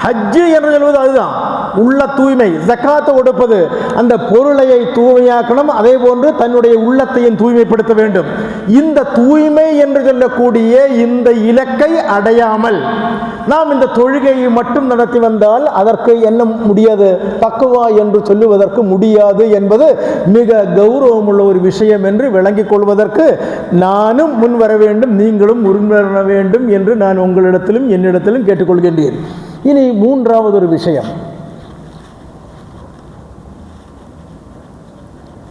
ஹஜ் என்று சொல்வது அதுதான், உள்ள தூய்மை. ஜக்காத்து கொடுப்பது அந்த பொருளையை தூய்மையாக்கணும், அதே போன்று தன்னுடைய உள்ளத்தையும் தூய்மைப்படுத்த வேண்டும். இந்த தூய்மை என்று சொல்லக்கூடிய இந்த இலக்கை அடையாமல் நாம் இந்த தொழுகையை மட்டும் நடத்தி வந்தால் அதற்கு என்ன முடியாது, தக்குவா என்று சொல்லுவதற்கு முடியாது என்பது மிக கௌரவமுள்ள ஒரு விஷயம் என்று விளங்கிக் கொள்வதற்கு நானும் முன் வர வேண்டும், நீங்களும் முன்வர வேண்டும் என்று நான் உங்களிடத்திலும் என்னிடத்திலும் கேட்டுக்கொள்கின்றேன். இனி 3வது ஒரு விஷயம்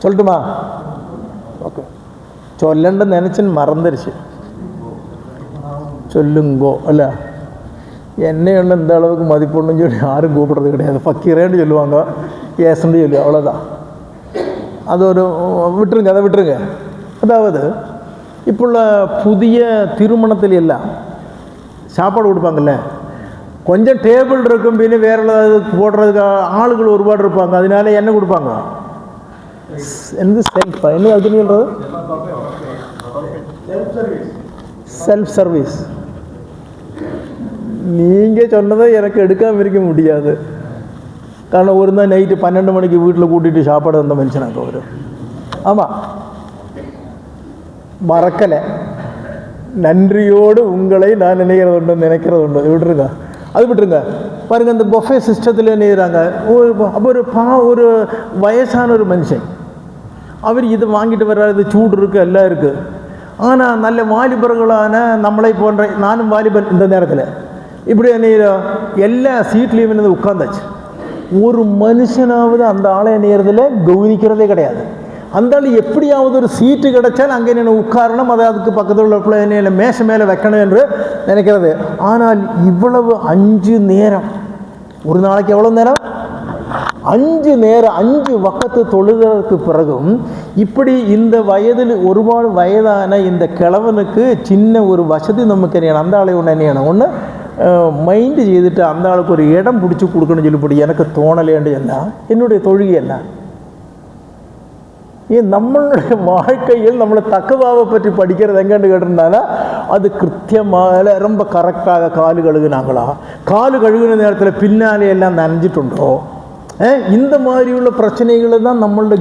சொல்லட்டுமா? ஓகே, சொல்லണ്ടെന്ന് நினைச்சு மறந்துருச்சு. சொல்லுங்கோ அல்ல, என்னை ஒன்று இந்த அளவுக்கு மதிப்புன்னு சொல்லி யாரும் கூப்பிடுறது கிடையாது. ஃபக்கீரேன்னு சொல்லுவாங்க, ஏசன்னு சொல்லி, அவ்வளோதான். அது ஒரு விட்டுருங்க, அதை விட்டுருங்க. அதாவது இப்போ உள்ள புதிய திருமணத்தில் எல்லாம் சாப்பாடு கொடுப்பாங்கல்ல, கொஞ்சம் டேபிள் இருக்கும், பின்ன வேற ஏதாவது போடுறதுக்கு ஆளுகள் ஒருபாடு இருப்பாங்க. அதனால என்ன கொடுப்பாங்க, என்ன செல்ஃப், என்ன அது சொல்றது, செல்ஃப் சர்வீஸ். நீங்கள் சொன்னதை எனக்கு எடுக்காமல் இருக்க முடியாது. காரணம் ஒரு நாள் நைட்டு 12 மணிக்கு வீட்டில் கூட்டிகிட்டு சாப்பாடு வந்த மனுஷனாக்க வரும். ஆமாம், மறக்கலை. நன்றியோடு உங்களை நான் நினைக்கிறதுண்டு விட்டுருங்க, அது விட்டுருங்க. பாருங்கள், இந்த பொஃபே சிஸ்டத்தில் நினைக்கிறாங்க. ஒரு வயசான ஒரு மனுஷன், அவர் இதை வாங்கிட்டு வர்றாரு, சூடு இருக்குது, எல்லாம் இருக்குது. ஆனால் நல்ல வாலிபர்களான நம்மளை போன்ற, நானும் வாலிபன் இந்த நேரத்தில், இப்படி எல்லா சீட்லேயும் வந்து உட்காந்தாச்சு. ஒரு மனுஷனாவது அந்த ஆளை நேரத்தில் கவனிக்கிறதே கிடையாது. அந்த ஆள் எப்படியாவது ஒரு சீட்டு கிடைச்சால் அங்கே என்ன உட்காரணும், அதை அதுக்கு பக்கத்தில் உள்ள என்ன மேசை மேலே வைக்கணும் என்று நினைக்கிறது. ஆனால் இவ்வளவு 5 நேரம், ஒரு நாளைக்கு எவ்வளோ நேரம்? 5 நேரம், 5 வக்கத்து தொழுகிறதுக்கு பிறகும் இப்படி இந்த வயதில் ஒருபாடு வயதான இந்த கிழவனுக்கு சின்ன ஒரு வசதி நமக்கு என்ன, அந்த ஆளை ஒன்று என்ன ஒன்று மைண்டு செய்துட்டு அந்த ஆளுக்கு ஒரு இடம் பிடிச்சி கொடுக்கணும்னு சொல்லிப்படி எனக்கு தோணலேண்டு என்ன, என்னுடைய தொழுகை என்ன? ஏன் நம்மளுடைய வாழ்க்கையில் நம்மளை தக்குவாவை பற்றி படிக்கிறது எங்கன்னு கேட்டிருந்தாலும் அது கிருத்தியமாக ரொம்ப கரெக்டாக காலு கழுகுனாங்களா, காலு கழுகுன நேரத்தில் பின்னாலே எல்லாம் நனைஞ்சிட்டுண்டோ, இந்த மாதிரி உள்ள பிரச்சனைகளை தான் நம்மளுடைய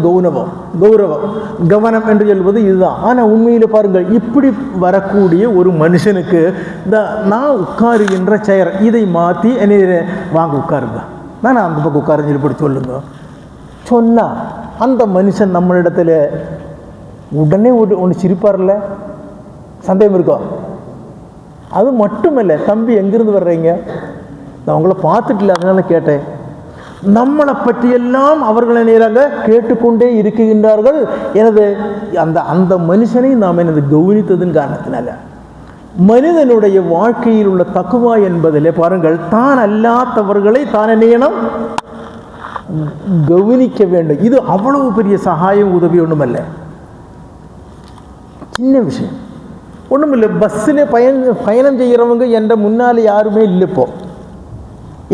கவனம் என்று சொல்வது இதுதான். ஆனால் உண்மையில் பாருங்கள், இப்படி வரக்கூடிய ஒரு மனுஷனுக்கு இந்த நான் உட்காருகின்ற செயர் இதை மாற்றி என்ன வாங்க உட்காருங்க, நான் அந்த பக்கம் உட்காருன்னு இப்படி சொல்லுங்க சொன்னால் அந்த மனுஷன் நம்மளிடத்தில் உடனே ஒன்று சிரிப்பார்ல, சந்தேகம் இருக்கோ? அது மட்டுமல்ல, தம்பி எங்கிருந்து வர்றீங்க, நான் உங்களை பார்த்துட்டில்ல அதனால கேட்டேன். நம்மளை பற்றியெல்லாம் அவர்களை நேராக கேட்டுக்கொண்டே இருக்கின்றார்கள். எனது அந்த மனுஷனை நாம் எனது கவனித்ததன் காரணத்தினால மனிதனுடைய வாழ்க்கையில் உள்ள தக்குவா என்பதில் பாருங்கள், தான் அல்லாதவர்களை தான் என்ன கவனிக்க வேண்டும். இது அவ்வளவு பெரிய சகாயம் உதவி ஒன்றுமல்ல, சின்ன விஷயம் ஒன்றுமில்லை. பஸ்ஸில் பயணம் செய்கிறவங்க என்ற முன்னால் யாருமே இல்லை இப்போ,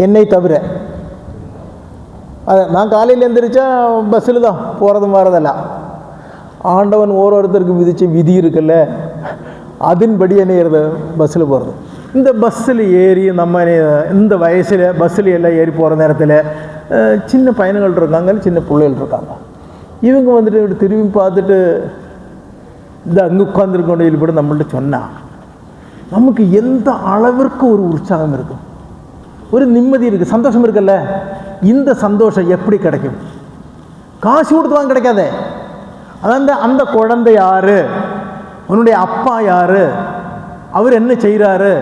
என்னை தவிர. நான் காலையில் எழுந்திரிச்சா பஸ்ஸில் தான் போகிறதும் வரதெல்லாம். ஆண்டவன் ஒருத்தருக்கு விதித்த விதி இருக்குல்ல, அதன்படி என்ன பஸ்ஸில் போகிறது. இந்த பஸ்ஸில் ஏறி நம்ம இந்த வயசில் பஸ்ஸில் எல்லாம் ஏறி போகிற நேரத்தில் சின்ன பையன்கள் இருக்காங்க, சின்ன பிள்ளைகள் இருக்காங்க. இவங்க வந்துட்டு இப்படி திரும்பி பார்த்துட்டு இந்த அங்கே உட்காந்துருக்கோண்டு இப்படி நம்மள்ட்ட சொன்னால் நமக்கு எந்த அளவிற்கு ஒரு உற்சாகம் இருக்கும், ஒரு நிம்மதி இருக்குது, சந்தோஷம் இருக்குல்ல. இந்த சந்தோஷம் எப்படி கிடைக்கும்? காசு கொடுத்து வாங்க கிடைக்காதே. அதான் அந்த குழந்தை யாரு, உன்னுடைய அப்பா யாரு, அவர் என்ன செய்கிறாரு,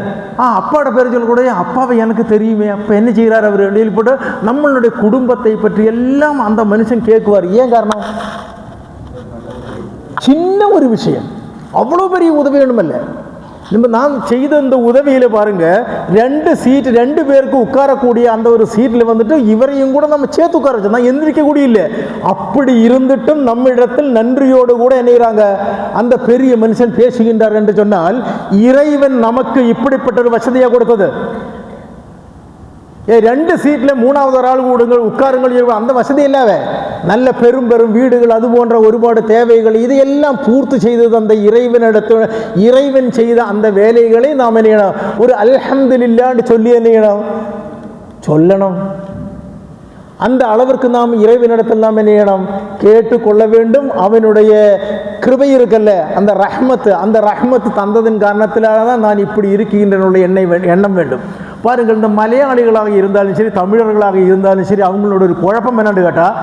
அப்பாவோட பேர் சொல்லக்கூடிய அப்பாவை எனக்கு தெரியுமே, அப்போ என்ன செய்கிறார் அவர் வெளியில் போட்டு நம்மளுடைய குடும்பத்தை பற்றி எல்லாம் அந்த மனுஷன் கேட்குவார். ஏன் காரணம்? சின்ன ஒரு விஷயம், அவ்வளோ பெரிய உதவி வேணுமல்ல. நம்ம நான் செய்த இந்த உதவியில் பாருங்கள், 2 சீட்டு 2 பேருக்கு உட்காரக்கூடிய அந்த ஒரு சீட்டில் வந்துட்டு இவரையும் கூட நம்ம சேர்த்து உட்கார வச்சோம். நான் எந்திரிக்கக்கூடிய இல்லை. அப்படி இருந்துட்டும் நம்மிடத்தில் நன்றியோடு கூட என்னைகிறாங்க அந்த பெரிய மனுஷன் பேசுகின்றார் என்று சொன்னால் இறைவன் நமக்கு இப்படிப்பட்ட ஒரு வசதியாக கொடுத்தது. 2 சீட்டில் 3வது ஒரு ஆள் உட்காருங்கள், அந்த வசதி இல்லாவே நல்ல பெரும் வீடுகள், அது போன்ற ஒருபாடு தேவைகள், இதையெல்லாம் பூர்த்தி செய்தது அந்த இறைவன் செய்த அந்த வேலைகளை நாம் என்ன ஒரு அல்ஹம்துலில்லாஹ்னு சொல்லி என்ன சொல்லணும். அந்த அளவிற்கு நாம் இறைவனிடத்தில் நாம் என்ன கேட்டுக்கொள்ள வேண்டும். அவனுடைய கிருபை இருக்கல்ல, அந்த ரஹ்மத்து தந்ததின் காரணத்தினால தான் நான் இப்படி இருக்கின்ற எண்ணம் வேண்டும். பாருங்கள், இந்த மலையாளிகளாக இருந்தாலும் சரி, தமிழர்களாக இருந்தாலும் சரி, அவங்களோட ஒரு குழப்பம் என்னன்னு கேட்டால்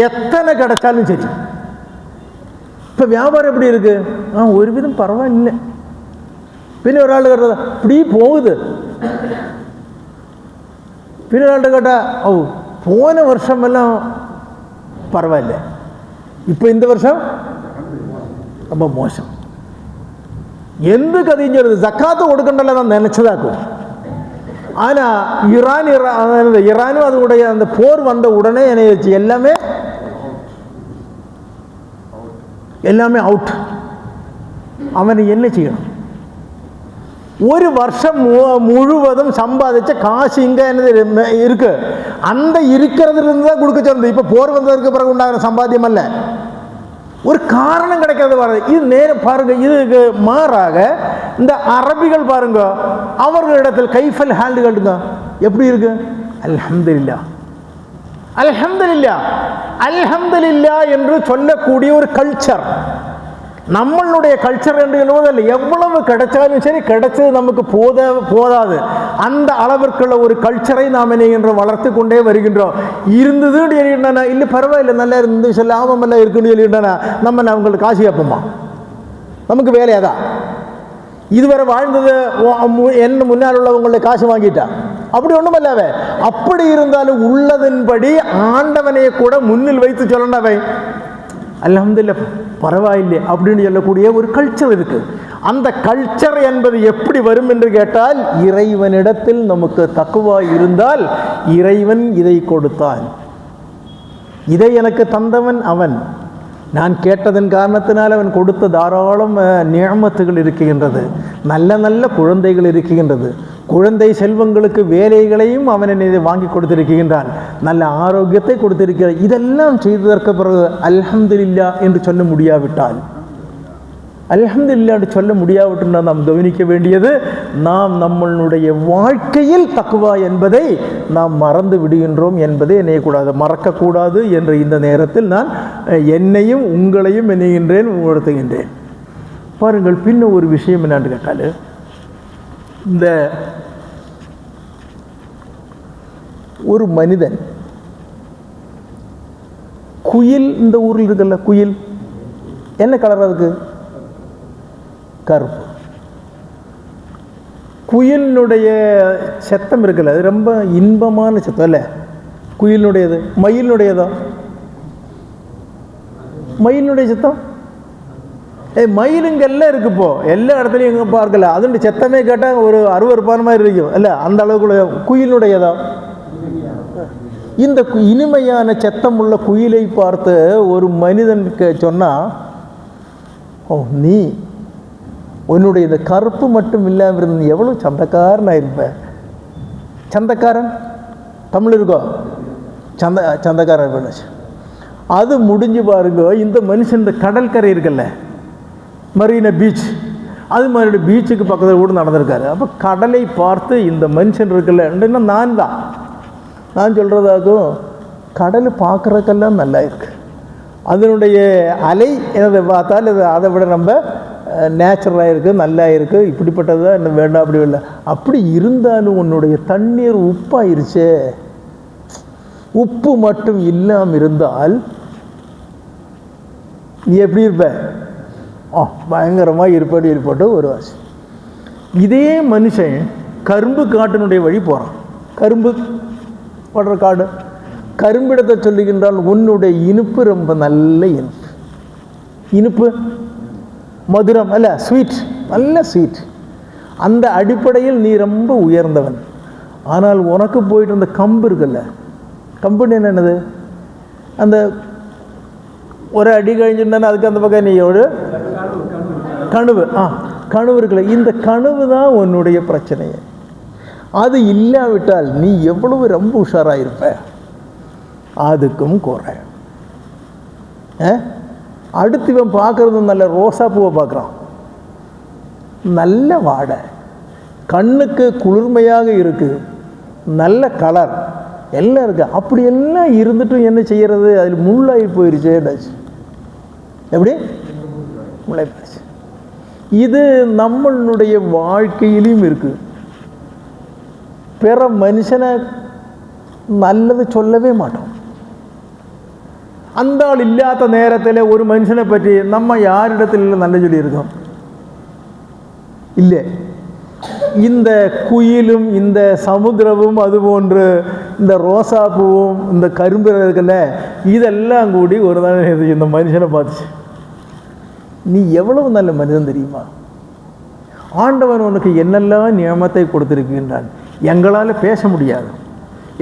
எத்தனை கிடைச்சாலும் சரி. இப்போ வியாபாரம் எப்படி இருக்கு? ஒரு விதம் பரவாயில்லை. பின்ன ஒரு ஆள் கேட்டதா இப்படி போகுது. பின்ன ஒரு ஆள்கிட்ட கேட்டால் போன வருஷமெல்லாம் பரவாயில்லை, இப்போ இந்த வருஷம் ரொம்ப மோசம். எந்த கதையும் சொல்லுது, ஜக்காத்து கொடுக்கண்டல தான் நினைச்சதாக்கும். ஆனால் ஈரானும் அதனுடைய அந்த போர் வந்த உடனே என்ன எல்லாமே அவுட். அவனை என்ன செய்யணும்? ஒரு வருஷம் முழுவதும் சம்பாதிச்ச காசு இங்கே என்னது இருக்கு, அந்த இருக்கிறதுல இருந்து தான் கொடுக்க சொன்னது. இப்போ போர் வந்ததற்கு பிறகு உண்டாகிற சம்பாத்தியம் அல்ல, ஒரு காரணம் கிடைக்கிறது வர்றது. இது நேரம் பாருங்க, இதுக்கு மாறாக இந்த அரபிகள் பாருங்க, அவர்களிடத்தில் கைஃபல் ஹேண்டுகள்ங்க எப்படி இருக்கு? அல்ஹம்துலில்லாஹ் அல்ஹம்துலில்லாஹ் அல்ஹம்துலில்லாஹ் என்று சொல்லக்கூடிய ஒரு கல்ச்சர். நம்மளுடைய கல்ச்சர் என்று சொல்வதில்லை. எவ்வளவு கிடைச்சாலும் சரி, கிடைச்சது நமக்கு போதாது. அந்த அளவிற்குள்ள ஒரு கல்ச்சரை நாம் என்ன வளர்த்து கொண்டே வருகின்றோம். இருந்ததுன்னு சொல்லிட்டானா, இல்லை பரவாயில்லை நல்லா இருந்து சொல்ல ஆமாமெல்லாம் இருக்குன்னு சொல்லிட்டானா, நம்ம அவங்களுக்கு காசு கேட்போமா? நமக்கு வேலையாதான். இதுவரை வாழ்ந்தது என்ன முன்னால் உள்ளவங்களுடைய காசு வாங்கிட்டா, அப்படி ஒன்றும் இல்லாவே. அப்படி இருந்தாலும் உள்ளதன்படி ஆண்டவனையை கூட முன்னில் வைத்து சொல்லணவை அல்ஹம்துலில்லாஹ் பரவாயில்லை அப்படின்னு சொல்லக்கூடிய ஒரு கல்ச்சர் இருக்கு. அந்த கல்ச்சர் என்பது எப்படி வரும் என்று கேட்டால், இறைவனிடத்தில் நமக்கு தக்குவா இருந்தால் இறைவன் இதை கொடுத்தான். இதை எனக்கு தந்தவன் அவன். நான் கேட்டதன் காரணத்தினால் அவன் கொடுத்த தாராளம் நியமத்துகள் இருக்கின்றது. நல்ல நல்ல குழந்தைகள் இருக்கின்றது. குழந்தை செல்வங்களுக்கு வேலைகளையும் அவன் என்னை வாங்கி கொடுத்திருக்கின்றான். நல்ல ஆரோக்கியத்தை கொடுத்திருக்கிறான். இதெல்லாம் செய்ததற்கு பிறகு அல்ஹம்துலில்லாஹ் என்று சொல்ல முடியாவிட்டால், அல்ஹம்துலில்லாஹ் என்று சொல்ல முடியாவிட்டால் நாம் கவனிக்க வேண்டியது, நாம் நம்மளுடைய வாழ்க்கையில் தக்வா என்பதை நாம் மறந்து விடுகின்றோம் என்பதை எண்ணையக்கூடாது, மறக்கக்கூடாது என்ற இந்த நேரத்தில் நான் என்னையும் உங்களையும் எண்ணுகின்றேன், உணர்த்துகின்றேன். பாருங்கள், பின்ன ஒரு விஷயம் என்னான்னு கேட்டால், இந்த ஒரு மனிதன் குயில், இந்த ஊரில் இருக்குல்ல குயில், என்ன கலர் அதுக்கு? கருப்பு. குயிலினுடைய சத்தம் இருக்குல்ல, அது ரொம்ப இன்பமான சத்தம் இல்லை குயிலினுடையது. மயிலினுடையதோ? மயிலினுடைய சத்தம் மயிலுங்கெல்லாம் இருக்கு. இப்போ எல்லா இடத்துலையும் எங்கே பார்க்கல, அதுண்டு சத்தமே கேட்டால் ஒரு அருவருப்பான மாதிரி இருக்கும் இல்லை, அந்த அளவுக்குள்ள. குயிலுடையதோ? இந்த இனிமையான சத்தம் உள்ள குயிலை பார்த்து ஒரு மனிதனுக்கு சொன்னால், ஓ நீ உன்னுடைய இந்த கருப்பு மட்டும் இல்லாமல் இருந்த எவ்வளோ சந்தக்காரனாக இருப்ப. சந்தக்காரன் தமிழ் இருக்கோ? சந்தக்காரன். அது முடிஞ்சு பாருங்க, இந்த மனுஷன் இந்த கடற்கரை இருக்குல்ல, மரீனா பீச், அது மாதிரி பீச்சுக்கு பக்கத்தில் கூட நடந்திருக்காரு. அப்போ கடலை பார்த்து இந்த மனுஷன் இருக்குல்ல, நான் சொல்கிறதாக்கும் கடல் பார்க்குறதுக்கெல்லாம் நல்லா இருக்குது. அதனுடைய அலை என்னதை பார்த்தால் அதை விட ரொம்ப நேச்சுரலாக இருக்குது, நல்லா இருக்குது. இப்படிப்பட்டது தான் என்ன வேண்டாம் அப்படி இல்லை. அப்படி இருந்தாலும் உன்னுடைய தண்ணீர் உப்பாயிருச்சே, உப்பு மட்டும் இல்லாமல் இருந்தால் நீ எப்படி இருப்ப? பயங்கரமாக இருப்பட்டு ஒரு வாசி. இதே மனுஷன் கரும்பு காட்டினுடைய வழி போகிறான். கரும்பு படுற காடு, கரும்பிடத்தை சொல்லுகின்றால் உன்னுடைய இனிப்பு ரொம்ப நல்ல இனிப்பு, இனிப்பு மதுரம் அல்ல, ஸ்வீட், நல்ல ஸ்வீட். அந்த அடிப்படையில் நீ ரொம்ப உயர்ந்தவன். ஆனால் உனக்கு போயிட்டு இருந்த கம்பு இருக்குல்ல, கம்புன்னு என்னது? அந்த ஒரு அடி கழிஞ்சுட்டானே அதுக்கு அந்த பக்கம் நீ ஒரு கணுவு, கணுவு இருக்குல்ல, இந்த கணுவு தான் உன்னுடைய பிரச்சனையே. அது இல்லாவிட்டால் நீ எவ்வளவு ரொம்ப உஷாராக இருப்ப. அதுக்கும் குறை. அடுத்து இவன் பார்க்குறது நல்ல ரோசா பூவை பார்க்குறான், நல்ல வாடை, கண்ணுக்கு குளிர்மையாக இருக்குது, நல்ல கலர் எல்லாம் இருக்குது. அப்படி எல்லாம் இருந்துட்டும் என்ன செய்கிறது? அதில் முள்ளாகி போயிடுச்சே. எப்படி முள்ளாகி போயிடுச்சு. இது நம்மளுடைய வாழ்க்கையிலையும் இருக்குது. பிற மனுஷனை நல்லது சொல்லவே மாட்டோம். அந்த ஆள் இல்லாத நேரத்தில் ஒரு மனுஷனை பற்றி நம்ம யாரிடத்தில் நல்ல சொல்லியிருக்கோம்? இல்லை. இந்த குயிலும் இந்த சமுத்திரமும் அதுபோன்று இந்த ரோசா பூவும் இந்த கரும்பு இருக்குல்ல, இதெல்லாம் கூடி ஒரு நாள் இந்த மனுஷனை பார்த்துச்சு. நீ எவ்வளவு நல்ல மனிதன் தெரியுமா? ஆண்டவன் உனக்கு என்னெல்லாம் நியமத்தை கொடுத்திருக்கின்றான். எங்களால் பேச முடியாது,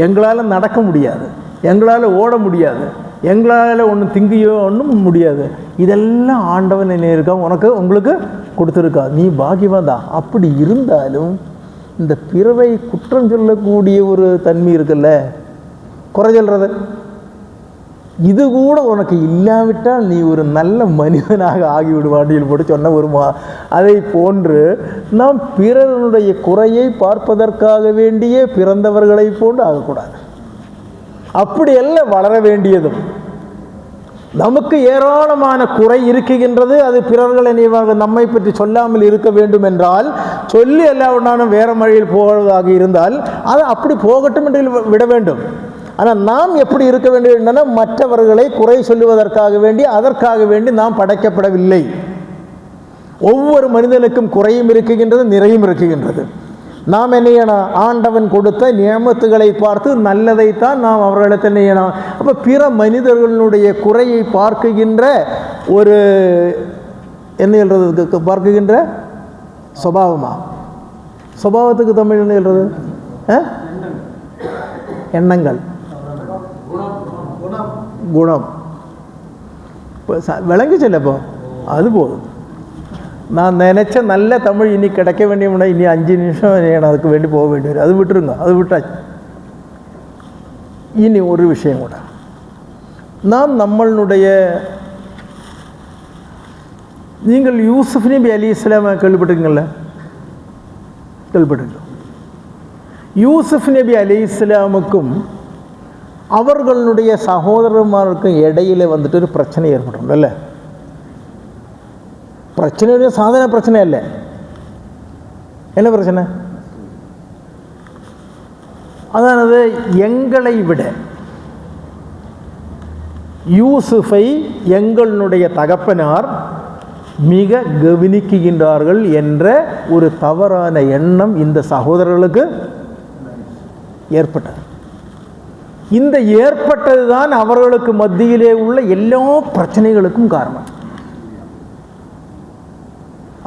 எங்களால் நடக்க முடியாது, எங்களால் ஓட முடியாது, எங்களால் ஒன்றும் திங்கியோ ஒன்றும் முடியாது. இதெல்லாம் ஆண்டவன் என்ன இருக்கான் உங்களுக்கு கொடுத்துருக்கா. நீ பாக்கியவான் தான். அப்படி இருந்தாலும் இந்த பிறவை குற்றம் சொல்லக்கூடிய ஒரு தன்மை இருக்குல்ல, குறை சொல்கிறது, இது கூட உனக்கு இல்லாவிட்டால் நீ ஒரு நல்ல மனிதனாக ஆகிவிடுவாண்டியில் போட்டு சொன்ன ஒரு அதை போன்று நாம் பிறனுடைய குறையை பார்ப்பதற்காக வேண்டியே பிறந்தவர்களை போன்று ஆகக்கூடாது. அப்படியெல்லாம் வளர வேண்டியதும் நமக்கு ஏராளமான குறை இருக்கின்றது. அது பிறர்கள் நம்மை பற்றி சொல்லாமல் இருக்க வேண்டும் என்றால் சொல்லி எல்லாவற்றாலும் வேற வழியில் போவதாக இருந்தால் அது அப்படி போகட்டும் என்று விட வேண்டும். ஆனால் நாம் எப்படி இருக்க வேண்டும் என்றால் மற்றவர்களை குறை சொல்லுவதற்காக வேண்டி அதற்காக வேண்டி நாம் படைக்கப்படவில்லை. ஒவ்வொரு மனிதனுக்கும் குறையும் இருக்குகின்றது, நிறையும் இருக்குகின்றது. நாம் என்ன செய்யணும்? ஆண்டவன் கொடுத்த நியமத்துகளை பார்த்து நல்லதைத்தான் நாம் அவர்களிடத்தில் என்ன செய்யணும்? அப்போ பிற மனிதர்களுடைய குறையை பார்க்குகின்ற ஒரு என்ன சொல்றது, பார்க்குகின்ற சுபாவமா? சுபாவத்துக்கு தமிழ் என்ன சொல்றது? எண்ணங்கள், குணம். விளங்கி செல்லப்போ அது போதும். நான் நினச்ச நல்ல தமிழ் இனி கிடைக்க வேண்டிய இனி 5 நிமிஷம் அதுக்கு வேண்டி போக வேண்டிய அது விட்டுருங்க, அது விட்டாச்சு. இனி ஒரு விஷயம் கூட, நாம் நம்மளுடைய நீங்கள் யூசுப் நபி அலைஹிஸ்ஸலாம் கேள்விப்பட்டிருக்கீங்கள? கேள்விப்பட்டிருக்கோம். யூசுப் நபி அலைஹிஸ்ஸலாமுக்கும் அவர்களுடைய சகோதரന്മാർக்கும் இடையில வந்துட்டு ஒரு பிரச்சனை ஏற்படும் இல்லை? பிரச்சனை சாதாரண பிரச்சனை இல்லை. என்ன பிரச்சனை? அதானது எங்களை விட யூசுஃபை எங்களுடைய தகப்பனார் மிக கவனிக்குகின்றார்கள் என்ற ஒரு தவறான எண்ணம் இந்த சகோதரர்களுக்கு ஏற்பட்டது. இந்த ஏற்பட்டதுதான் அவர்களுக்கு மத்தியிலே உள்ள எல்லா பிரச்சனைகளுக்கும் காரணம்.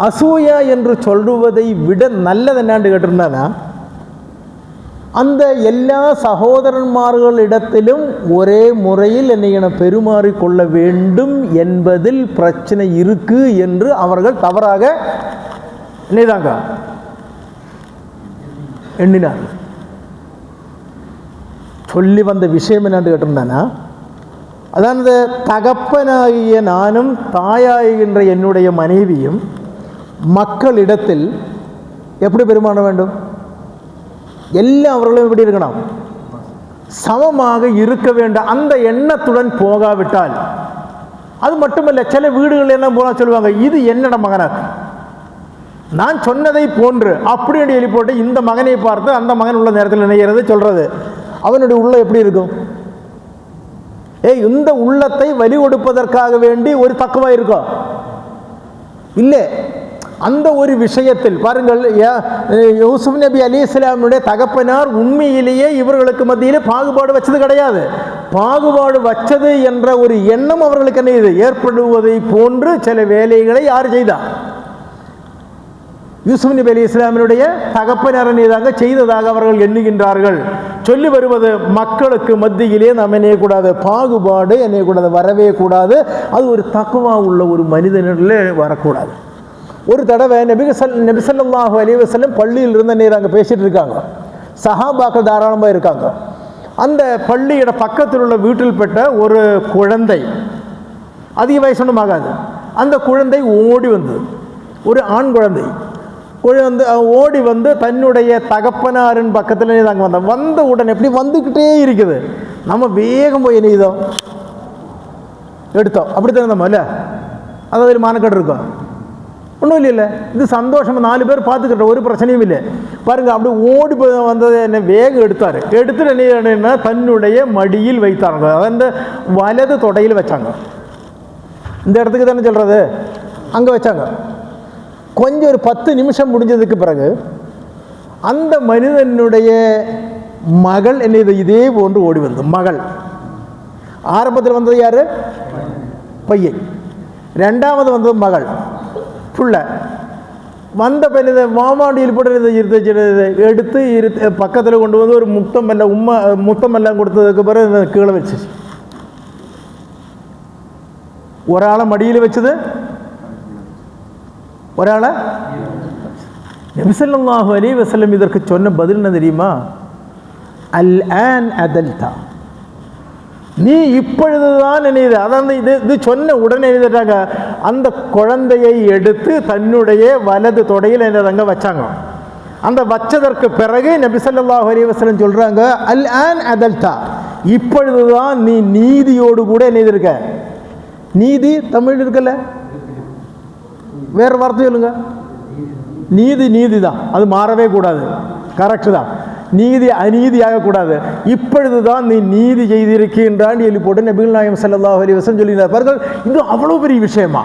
அசூயா என்று சொல்லுவதை விட நல்லது என்னான்னு கேட்டிருந்தானா, அந்த எல்லா சகோதரன்மார்களிடத்திலும் ஒரே முறையில் என்னை பெருமாறிக்கொள்ள வேண்டும் என்பதில் பிரச்சனை இருக்கு என்று அவர்கள் தவறாக என்னதாங்க எண்ணினார்கள். சொல்லி வந்த விஷயம் என்னான்னு கேட்டிருந்தானா, அதாவது தகப்பனாகிய நானும் தாயாகின்ற என்னுடைய மனைவியும் மக்களிடத்தில் எப்படி பெருமாற வேண்டும்? எல்லாம் அவர்களும் எப்படி இருக்கணும்? சமமாக இருக்க வேண்டும். அந்த எண்ணத்துடன் போகாவிட்டால், அது மட்டுமல்ல, சில வீடுகள் என்ன போனால் சொல்லுவாங்க, இது என்னோட மகனாக்கு நான் சொன்னதை போன்று அப்படின்னு எழுதி போட்டு இந்த மகனை பார்த்து அந்த மகன் உள்ள நேரத்தில் நினைக்கிறது சொல்றது, அவனுடைய உள்ள எப்படி இருக்கும்? இந்த உள்ளத்தை வலி கொடுப்பதற்காக வேண்டி ஒரு தக்குவா இருக்கும் இல்லை. அந்த ஒரு விஷயத்தில் பாருங்கள், யூசுப் நபி அலைஹிஸ்ஸலாமுடைய தகப்பனார் உண்மையிலேயே இவர்களுக்கு மத்தியிலே பாகுபாடு வச்சது கிடையாது. பாகுபாடு வச்சது என்ற ஒரு எண்ணம் அவர்களுக்கு என்ன இது ஏற்படுவதை போன்று சில வேலைகளை யார் செய்தார்? யூசுப் நபி அலைஹிஸ்ஸலாமுடைய தகப்பனார் தாங்க செய்ததாக அவர்கள் எண்ணுகின்றார்கள். சொல்லி வருவது, மக்களுக்கு மத்தியிலே நாம் என்னையக்கூடாது, பாகுபாடு என்னையக்கூடாது, வரவே கூடாது. அது ஒரு தக்குவா உள்ள ஒரு மனிதனிலே வரக்கூடாது. ஒரு தடவை நபி ஸல்லல்லாஹு அலைஹி வஸல்லம் பள்ளியில் இருந்து அங்கே பேசிட்டு இருக்காங்க. சஹாபாக்கள் தாராளமாக இருக்காங்க. அந்த பள்ளியோட பக்கத்தில் உள்ள வீட்டில் பெற்ற ஒரு குழந்தை, அதிக வயசு ஒன்றும் ஆகாது. அந்த குழந்தை ஓடி வந்தது, ஒரு ஆண் குழந்தை ஓடி வந்து தன்னுடைய தகப்பனாரின் பக்கத்தில் தாங்க வந்த உடனே எப்படி வந்துக்கிட்டே இருக்குது. நம்ம வேகம் போய் என்ன இதோ எடுத்தோம், அப்படி தான் இல்லை? அதாவது ஒரு மானக்கட்டு இருக்கும், ஒன்றும் இல்லை. இது சந்தோஷமாக 4 பேர் பார்த்துக்கிட்ட, ஒரு பிரச்சனையும் இல்லை. பாருங்கள், அப்படி ஓடி போய் வந்தது என்ன வேகம் எடுத்தார். எடுத்துட்டு என்ன தன்னுடைய மடியில் வைத்தாங்க, அந்த வலது தொடையில் வச்சாங்க. இந்த இடத்துக்கு தானே சொல்கிறது, அங்கே வச்சாங்க. கொஞ்சம் ஒரு 10 நிமிஷம் முடிஞ்சதுக்கு பிறகு அந்த மனிதனுடைய மகள் என்ன இதே போன்று ஓடி வந்து, மகள் ஆரம்பத்தில் வந்தது யாரு? பையன். ரெண்டாவது வந்தது மகள், புள்ள. வந்த பெண்ணை மாமாண்டியில் போட்டு எடுத்து பக்கத்தில் கொண்டு வந்து ஒரு முத்தம் எல்லாம் கொடுத்ததுக்கு பிறகு கீழே வச்சு ஒரு ஆளை மடியில் வச்சது, ஒரு ஆளை. நபி ஸல்லல்லாஹு அலைஹி வஸல்லம் இதற்கு சொன்ன பதில் என்ன தெரியுமா? அல் ஆன் அதல்தா, நீ இப்பொழுதுதான் நினைது. அதாவது இது சொன்ன உடனே எழுதிட்டாங்க, அந்த குழந்தையை எடுத்து தன்னுடைய வலது தொடையில் என்னதாங்க வச்சாங்க. அந்த வச்சதற்கு பிறகு நபி ஸல்லல்லாஹு அலைஹி வஸல்லம் சொல்றாங்க, அல் ஆன் அதல்தா, இப்பொழுதுதான் நீ நீதியோடு கூட என்ன இருக்க நீதி தமிழ் இருக்குல்ல, வேறு வார்த்தை சொல்லுங்க. நீதி நீதி தான், அது மாறவே கூடாது, கரெக்டு தான். நீதி அநீதியாகக்கூடாது. இப்பொழுதுதான் நீ நீதி செய்திருக்கின்றான் சொல்லி போட்டு நபிகள் நாயகம் ஸல்லல்லாஹு அலைஹி வஸல்லம் சொல்லினார். பாருங்கள், இது அவ்வளோ பெரிய விஷயமா?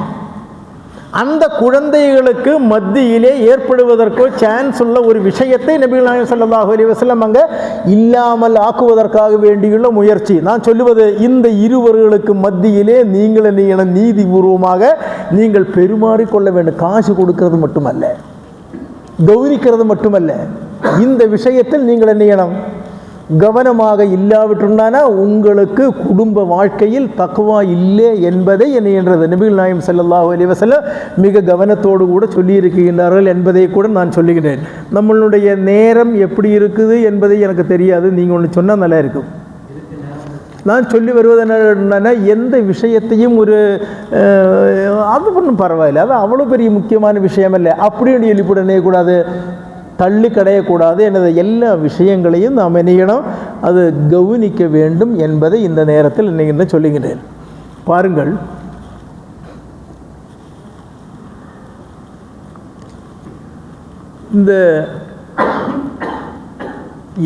அந்த குழந்தைகளுக்கு மத்தியிலே ஏற்படுவதற்கோ சான்ஸ் உள்ள ஒரு விஷயத்தை நபிகள் நாயகம் ஸல்லல்லாஹு அலைஹி வஸல்லம் அங்கே இல்லாமல் ஆக்குவதற்காக வேண்டியுள்ள முயற்சி. நான் சொல்லுவது, இந்த இருவர்களுக்கு மத்தியிலே நீங்கள் நீதிபூர்வமாக நீங்கள் பெருமாறிக்கொள்ள வேண்டும். காசு கொடுக்கிறது மட்டுமல்ல, கௌனிக்கிறது மட்டுமல்ல, இந்த விஷயத்தில் நீங்கள் என்ன செய்யணும்? கவனமாக இல்லாவிட்டானா உங்களுக்கு குடும்ப வாழ்க்கையில் தக்வா இல்லை என்பதை என்னைன்றது நபிகள் நாயகம் ஸல்லல்லாஹு அலைஹி வஸல்லம் மிக கவனத்தோடு கூட சொல்லியிருக்கின்றார்கள் என்பதை கூட நான் சொல்லுகிறேன். நம்மளுடைய நேரம் எப்படி இருக்குது என்பதை எனக்கு தெரியாது, நீங்கள் ஒன்று சொன்னால் நல்லா இருக்கும். நான் சொல்லி வருவது என்னன்னா, எந்த விஷயத்தையும் ஒரு அது ஒன்றும் பரவாயில்லை, அது அவ்வளோ பெரிய முக்கியமான விஷயம் இல்லை அப்படின்னு எழுப்பிடனே கூடாது, தள்ளி கடையக்கூடாது. எனது எல்லா விஷயங்களையும் நாம் என்னையிடம் அது கவனிக்க வேண்டும் என்பதை இந்த நேரத்தில் என்ன சொல்லுகிறேன். பாருங்கள், இந்த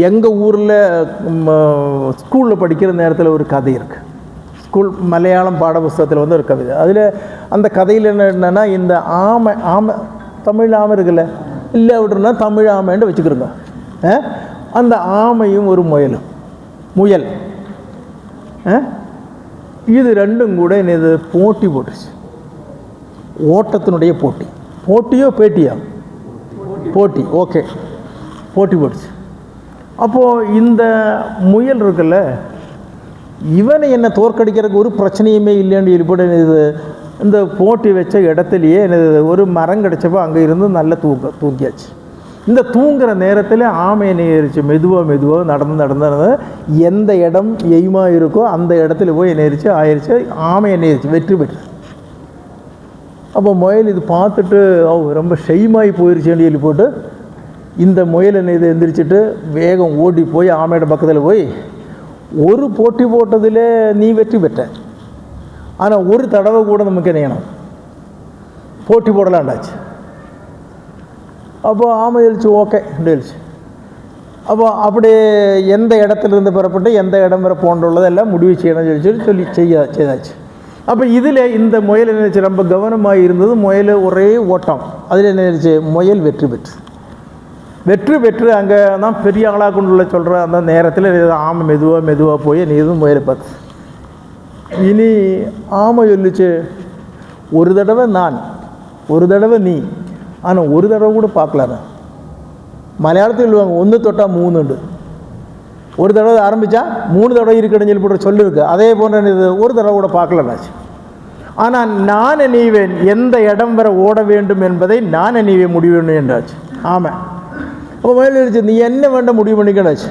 எங்கள் ஊரில் ஸ்கூலில் படிக்கிற நேரத்தில் ஒரு கதை இருக்குது. ஸ்கூல் மலையாளம் பாட புஸ்தகத்தில் வந்து ஒரு கவிதை. அதில் அந்த கதையில் என்னென்னா, இந்த ஆமை தமிழ் ஆமை இருக்குல்ல, இல்லை விட்டுருனா தமிழ் ஆமைன்னு வச்சுக்கிறோங்க. அந்த ஆமையும் ஒரு முயல் இது ரெண்டும் கூட இது போட்டி போட்டுச்சு. ஓட்டத்தினுடைய போட்டியோ பேட்டியா? போட்டி. ஓகே, போட்டி போட்டுச்சு. அப்போது இந்த முயல் இருக்குல்ல, இவனை என்ன தோற்கடிக்கிறதுக்கு ஒரு பிரச்சனையுமே இல்லைன்னு சொல்லி இது இந்த போட்டி வச்ச இடத்துலையே ஒரு மரம் கிடச்சப்போ அங்கே இருந்து நல்லா தூங்கியாச்சு. இந்த தூங்குகிற நேரத்தில் ஆமை என்ன மெதுவாக நடந்து எந்த இடம் எய்மாக இருக்கோ அந்த இடத்துல போய் என்ன ஆயிடுச்சு, ஆமை என்ன வெற்றி பெற்று. அப்போ முயல் இது பார்த்துட்டு ரொம்ப ஷெய்மாகி போயிடுச்சேன்னு சொல்லி போட்டு இந்த முயல் என்ன எந்திரிச்சிட்டு வேகம் ஓடி போய் ஆமையோட பக்கத்தில் போய், ஒரு போட்டி போட்டதில் நீ வெற்றி பெற்ற, ஆனால் ஒரு தடவை கூட நமக்கு என்ன போட்டி போடலாண்டாச்சு. அப்போ ஆமை எழுச்சி ஓகே எழுச்சி. அப்போ அப்படியே எந்த இடத்துலேருந்து பெறப்பட்டு எந்த இடம் வரை போன்றுள்ளதெல்லாம் முடிவு செய்யணும்னு செய்தாச்சு. அப்போ இதில் இந்த முயல் என்னச்சு, ரொம்ப கவனமாக இருந்தது. முயல் ஒரே ஓட்டம். அதில் என்னச்சு, முயல் வெற்றி பெற்று அங்கே தான் பெரிய ஆளாக கொண்டுள்ள சொல்கிற அந்த நேரத்தில் ஆமை மெதுவாக போய் நீ எதுவும் முயலை பார்த்து. இனி ஆமை சொல்லிச்சு, ஒரு தடவை நான், ஒரு தடவை நீ, ஆனால் ஒரு தடவை கூட பார்க்கலாங்க. மலையாளத்தில் சொல்லுவாங்க, 1 தொட்டா 3. ஒரு தடவை ஆரம்பித்தா 3 தடவை இருக்குன்னு சொல்லி போட்டு சொல்லியிருக்கு. அதே போன்ற இது ஒரு தடவை கூட பார்க்கலன்னாச்சு. ஆனால் நான் நீவேன், எந்த இடம் வரை ஓட வேண்டும் என்பதை நான் நீவே முடிவு வேண்டும் என்றாச்சு ஆமை. அப்போ மயிலிருச்சு, நீ என்ன வேண்டாம் முடிவு பண்ணிக்கணாச்சு.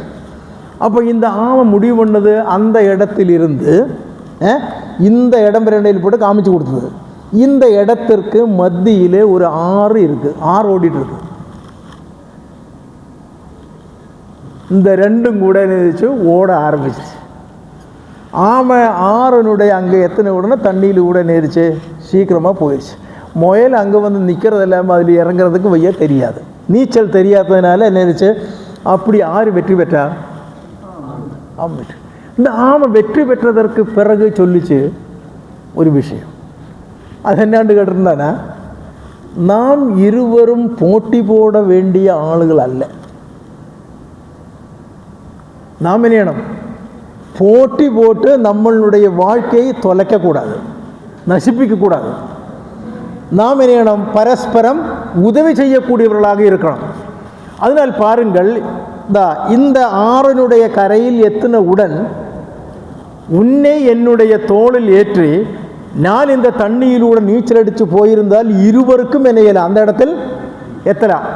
அப்போ இந்த ஆமை முடிவு பண்ணது அந்த இடத்திலிருந்து இந்த இடம் ரெண்டையில் போட்டு காமிச்சு கொடுத்தது. இந்த இடத்திற்கு மத்தியிலே ஒரு ஆறு இருக்குது, ஆறு ஓடிட்டு இருக்கு. இந்த ரெண்டும் கூட நினைச்சு ஓட ஆரம்பிச்சிச்சு. ஆமை ஆறனுடைய அங்கே எத்தனை உடனே தண்ணியில் கூட நேரிச்சு சீக்கிரமாக போயிடுச்சு. முயல் அங்கே வந்து நிற்கிறது இல்லாமல் அதில் இறங்குறதுக்கு வைய தெரியாது, நீச்சல் தெரியாததுனால நேரிச்சு. அப்படி ஆறு வெற்றி பெற்றா ஆமை. இந்த ஆமை வெற்றி பெற்றதற்கு பிறகு சொல்லிச்சு ஒரு விஷயம். அது என்னாண்டு கேட்டிருந்தானா, நாம் இருவரும் போட்டி போட வேண்டிய ஆளுகள் அல்ல. நாம் என்ன செய்யணும், போட்டி போட்டு நம்மளுடைய வாழ்க்கையை தொலைக்கக்கூடாது, நசிப்பிக்கக்கூடாது. நாம் என்ன செய்யணும், பரஸ்பரம் உதவி செய்யக்கூடியவர்களாக இருக்கணும். அதனால் பாருங்கள், இந்த ஆறனுடைய கரையில் எத்தனை உடன் உன்னை என்னுடைய தோளில் ஏற்றி நான் இந்த தண்ணியிலூட நீச்சல் அடித்து போயிருந்தால் இருவருக்கும் என்னையில அந்த இடத்தில் எத்தலாம்,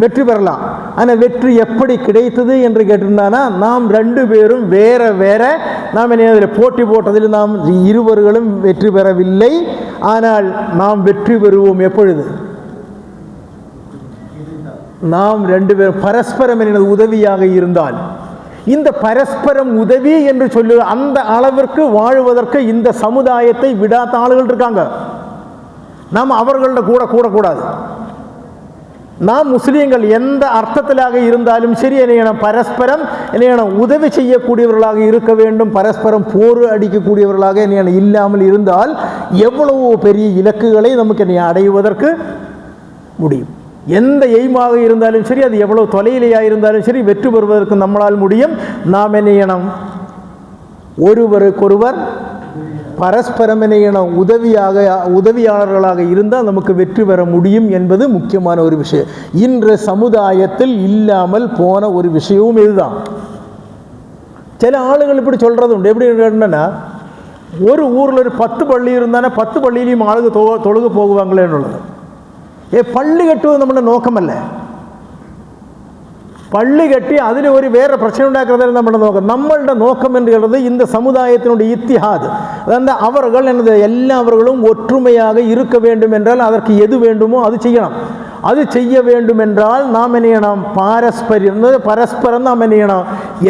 வெற்றி பெறலாம். ஆனால் வெற்றி எப்படி கிடைத்தது என்று கேட்டிருந்தானா, நாம் 2 பேரும் வேற வேற, நாம் என்ன போட்டி போட்டதில் நாம் இருவர்களும் வெற்றி பெறவில்லை. ஆனால் நாம் வெற்றி பெறுவோம் எப்பொழுது, நாம் 2 பேரும் பரஸ்பரம் என்ன உதவியாக இருந்தால். இந்த பரஸ்பரம் உதவி என்று சொல்லு அந்த அளவிற்கு வாழ்வதற்கு இந்த சமுதாயத்தை விடாத ஆளுகள் இருக்காங்க. நாம் அவர்களோட கூடக்கூடாது. நாம் முஸ்லீம்கள் எந்த அர்த்தத்திலாக இருந்தாலும் சரி பரஸ்பரம் உதவி செய்யக்கூடியவர்களாக இருக்க வேண்டும். பரஸ்பரம் போர் அடிக்கக்கூடியவர்களாக இல்லாமல் இருந்தால் எவ்வளவோ பெரிய இலக்குகளை நமக்கு அடைவதற்கு முடியும். எந்த எய்மாக இருந்தாலும் சரி, அது எவ்வளவு தொலையிலேயாக இருந்தாலும் சரி, வெற்றி பெறுவதற்கு நம்மளால் முடியும். நாம் ஒருவருக்கொருவர் பரஸ்பரம் உதவியாளர்களாக இருந்தால் நமக்கு வெற்றி பெற முடியும் என்பது முக்கியமான ஒரு விஷயம். இன்று சமுதாயத்தில் இல்லாமல் போன ஒரு விஷயமும் இதுதான். சில ஆளுகள் இப்படி சொல்றது உண்டு. எப்படி கேட்டா, ஒரு ஊரில் ஒரு 10 பள்ளி இருந்தானே 10 பள்ளியிலையும் ஆளுங்க தொழுக போகுவாங்களேன்னு உள்ளது. பள்ளி கட்டுவது நம்மளோட நோக்கம் அல்ல. பள்ளி கட்டி அதில் ஒரு வேறு பிரச்சனை உண்டாக்குறது நம்மளோட நோக்கம் என்று சொல்றது இந்த சமுதாயத்தினுடைய இத்திஹாத். அதாவது அவர்கள் எல்லாவர்களும் ஒற்றுமையாக இருக்க வேண்டும் என்றால் அதற்கு எது வேண்டுமோ அது செய்யணும். அது செய்ய வேண்டும் என்றால் நாம் பரஸ்பரம் நாம்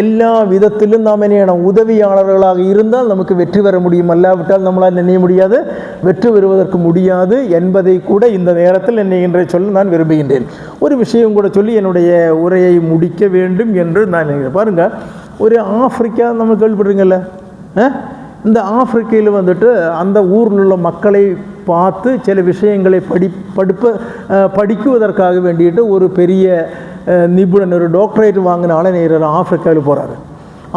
எல்லா விதத்திலும் நாம் உதவியாளர்களாக இருந்தால் நமக்கு வெற்றி பெற முடியும். அல்லாவிட்டால் நம்மளால் நினைய முடியாது, வெற்றி பெறுவதற்கு முடியாது என்பதை கூட இந்த நேரத்தில் இன்றைய சொல்ல நான் விரும்புகின்றேன். ஒரு விஷயம் கூட சொல்லி என்னுடைய உரையை முடிக்க வேண்டும் என்று நான் நினைக்கிறேன். பாருங்கள், ஒரு ஆப்பிரிக்கா நம்ம கேள்விப்படுறீங்கல்ல, இந்த ஆப்பிரிக்கையில் அந்த ஊரில் உள்ள மக்களை பார்த்து சில விஷயங்களை படிக்குவதற்காக வேண்டிட்டு ஒரு பெரிய நிபுணர், ஒரு டாக்டரேட் வாங்கினால நேரம் ஆப்பிரிக்காவில் போகிறாரு.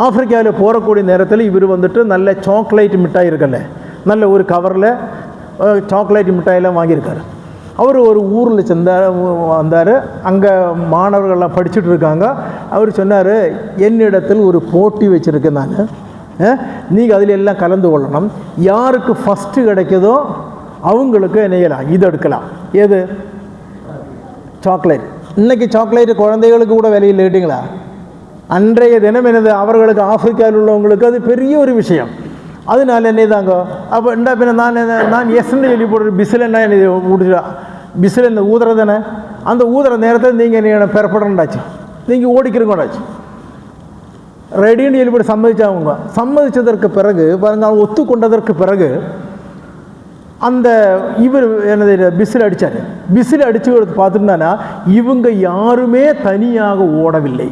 ஆப்பிரிக்காவில் போகக்கூடிய நேரத்தில் இவர் நல்ல சாக்லேட் மிட்டாய் இருக்குல்ல, நல்ல ஒரு கவரில் சாக்லேட் மிட்டாயெல்லாம் வாங்கியிருக்காரு. அவர் ஒரு ஊரில் வந்தார். அங்கே மாணவர்கள்லாம் படிச்சுட்டு இருக்காங்க. அவர் சொன்னார், என்னிடத்தில் ஒரு போட்டி வச்சுருக்கேன் நான், நீங்கள் அதில் எல்லாம் கலந்து கொள்ளணும். யாருக்கு ஃபஸ்ட்டு கிடைக்குதோ அவங்களுக்கு என்னையலாம் இது எடுக்கலாம். எது? சாக்லேட். இன்றைக்கி சாக்லேட்டு குழந்தைகளுக்கு கூட விலையில் கேட்டிங்களா? அன்றைய தினம் அவர்களுக்கு ஆப்பிரிக்காவில் உள்ளவங்களுக்கு அது பெரிய ஒரு விஷயம். அதனால என்னதாங்க அப்போ என்ன பின்ன நான் எஸ்ன்னு சொல்லி போடுற பிசில் என்ன முடிச்சா பிசில் என்ன ஊதுற தானே, அந்த ஊதுற நேரத்தில் நீங்கள் என்ன பெறப்படண்டாச்சு, நீங்கள் ஓடிக்கிறோண்டாச்சு. ரெடின்னு சொல்லி போட்டு சம்மதிச்சாங்க. சம்மதித்ததற்கு பிறகு பாருங்கள், ஒத்துக்கொண்டதற்கு பிறகு அந்த இவர் பிசில் அடித்தார். பிசில் அடித்து பார்த்துட்டானா இவங்க யாருமே தனியாக ஓடவில்லை.